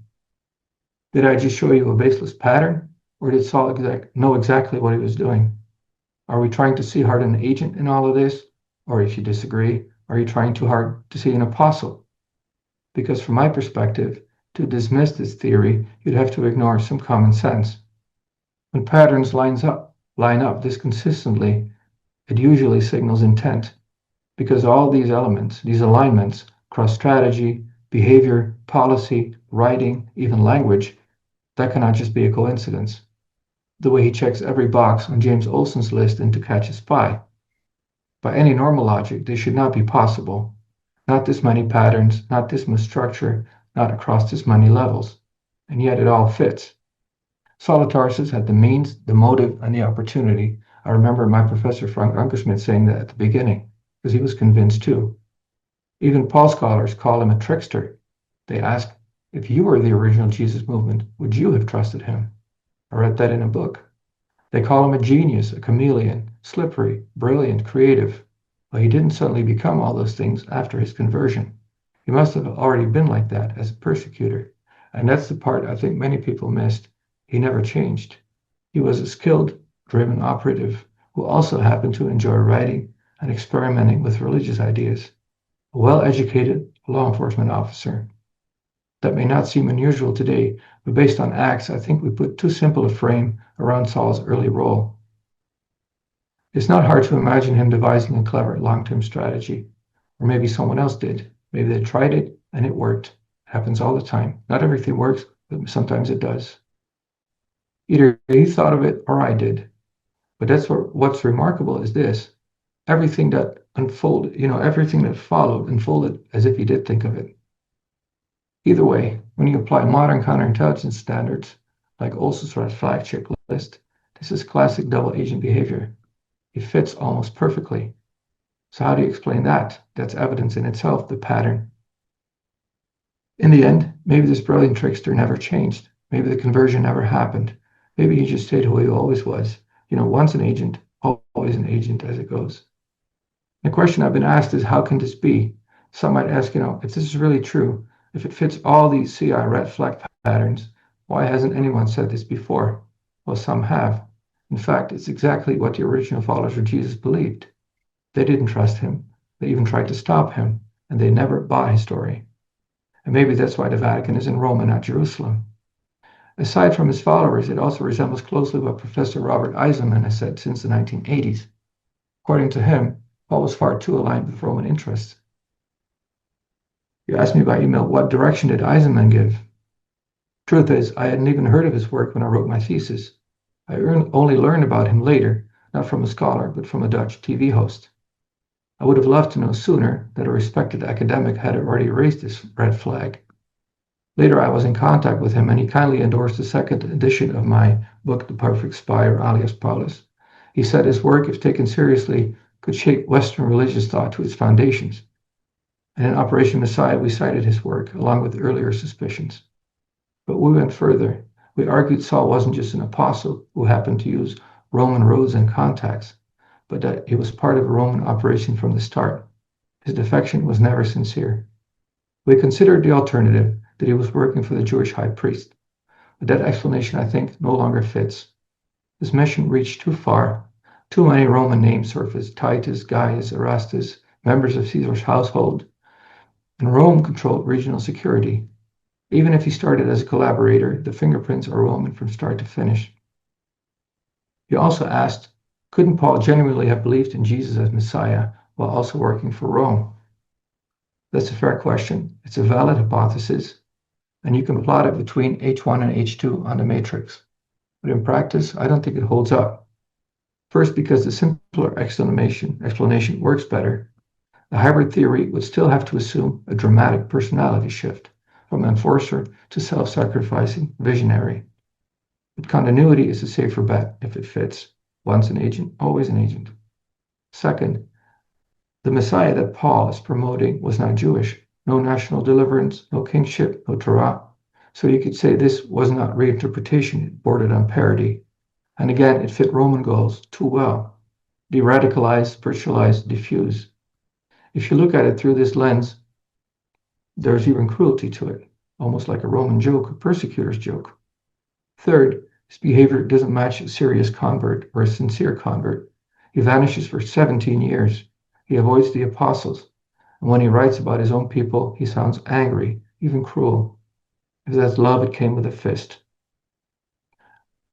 Did I just show you a baseless pattern, or did Saul know exactly what he was doing? Are we trying to see hard an agent in all of this? Or if you disagree, are you trying too hard to see an apostle? Because from my perspective, to dismiss this theory, you'd have to ignore some common sense. When patterns line up this consistently, it usually signals intent. Because all these elements, these alignments, cross strategy, behavior, policy, writing, even language, that cannot just be a coincidence. The way he checks every box on James Olson's list in To Catch a Spy. By any normal logic, this should not be possible. Not this many patterns, not this much structure, not across this many levels. And yet it all fits. Saul of Tarsus had the means, the motive, and the opportunity. I remember my professor Frank Ankerschmidt saying that at the beginning, because he was convinced too. Even Paul scholars call him a trickster. They ask, If you were the original Jesus movement, would you have trusted him? I read that in a book. They call him a genius, a chameleon, slippery, brilliant, creative. Well, he didn't suddenly become all those things after his conversion. He must have already been like that as a persecutor. And that's the part I think many people missed. He never changed. He was a skilled, driven operative who also happened to enjoy writing and experimenting with religious ideas. A well-educated law enforcement officer. That may not seem unusual today, but based on Acts, I think we put too simple a frame around Saul's early role. It's not hard to imagine him devising a clever long-term strategy. Or maybe someone else did. Maybe they tried it and it worked. It happens all the time. Not everything works, but sometimes it does. Either he thought of it or I did. But what's remarkable is this. Everything that everything that followed unfolded as if he did think of it. Either way, when you apply modern counterintelligence standards, like Olson's red flag checklist, this is classic double agent behavior. It fits almost perfectly. So how do you explain that? That's evidence in itself, the pattern. In the end, maybe this brilliant trickster never changed. Maybe the conversion never happened. Maybe he just stayed who he always was. Once an agent, always an agent as it goes. The question I've been asked is, how can this be? Some might ask, if this is really true, if it fits all these CI red flag patterns, why hasn't anyone said this before? Well, some have. In fact, it's exactly what the original followers of Jesus believed. They didn't trust him. They even tried to stop him, and they never bought his story. And maybe that's why the Vatican is in Rome and not Jerusalem. Aside from his followers, it also resembles closely what Professor Robert Eisenman has said since the 1980s. According to him, Paul was far too aligned with Roman interests. You asked me by email, what direction did Eisenman give? Truth is, I hadn't even heard of his work when I wrote my thesis. I only learned about him later, not from a scholar, but from a Dutch TV host. I would have loved to know sooner that a respected academic had already raised this red flag. Later, I was in contact with him, and he kindly endorsed the second edition of my book, The Perfect Spy, or alias Paulus. He said his work, if taken seriously, could shake Western religious thought to its foundations. And in Operation Messiah, we cited his work, along with earlier suspicions. But we went further. We argued Saul wasn't just an apostle who happened to use Roman roads and contacts, but that he was part of a Roman operation from the start. His defection was never sincere. We considered the alternative, that he was working for the Jewish high priest. But that explanation, I think, no longer fits. His mission reached too far. Too many Roman names surfaced: Titus, Gaius, Erastus, members of Caesar's household. And Rome controlled regional security. Even if he started as a collaborator, the fingerprints are Roman from start to finish. He also asked, couldn't Paul genuinely have believed in Jesus as Messiah while also working for Rome? That's a fair question. It's a valid hypothesis, and you can plot it between H1 and H2 on the matrix. But in practice, I don't think it holds up. First, because the simpler explanation works better. The hybrid theory would still have to assume a dramatic personality shift from enforcer to self-sacrificing visionary. But continuity is a safer bet if it fits. Once an agent, always an agent. Second, the Messiah that Paul is promoting was not Jewish. No national deliverance, no kingship, no Torah. So you could say this was not reinterpretation, it bordered on parody. And again, it fit Roman goals too well. De-radicalize, spiritualize, diffuse. If you look at it through this lens, there's even cruelty to it, almost like a Roman joke, a persecutor's joke. Third, his behavior doesn't match a serious convert or a sincere convert. He vanishes for 17 years. He avoids the apostles. And when he writes about his own people, he sounds angry, even cruel. If that's love, it came with a fist.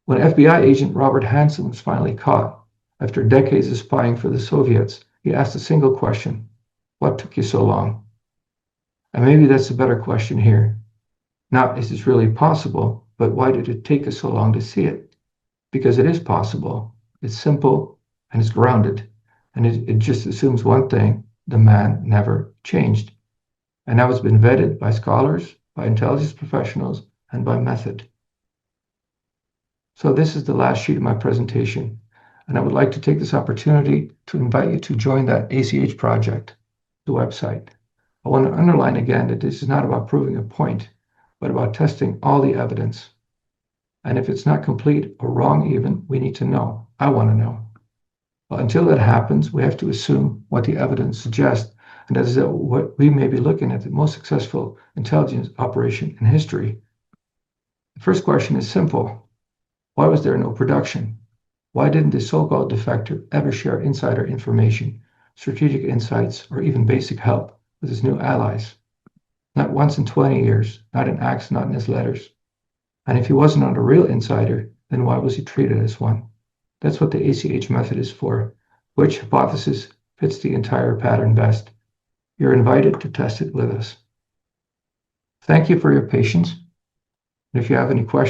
When FBI agent Robert Hansen was finally caught, after decades of spying for the Soviets, he asked a single question: what took you so long? And maybe that's a better question here. Not is this really possible, but why did it take us so long to see it? Because it is possible. It's simple and it's grounded. And it just assumes one thing: the man never changed. And now it's been vetted by scholars, by intelligence professionals, and by method. So this is the last sheet of my presentation, and I would like to take this opportunity to invite you to join that ACH project, the website. I want to underline again that this is not about proving a point. but about testing all the evidence. And if it's not complete or wrong even, we need to know. I want to know. But until that happens, we have to assume what the evidence suggests, and that is that what we may be looking at the most successful intelligence operation in history. The first question is simple. Why was there no production? Why didn't the so-called defector ever share insider information, strategic insights, or even basic help with his new allies? Not once in 20 years, not in acts, not in his letters. And if he wasn't a real insider, then why was he treated as one? That's what the ACH method is for. Which hypothesis fits the entire pattern best? You're invited to test it with us. Thank you for your patience. And if you have any questions,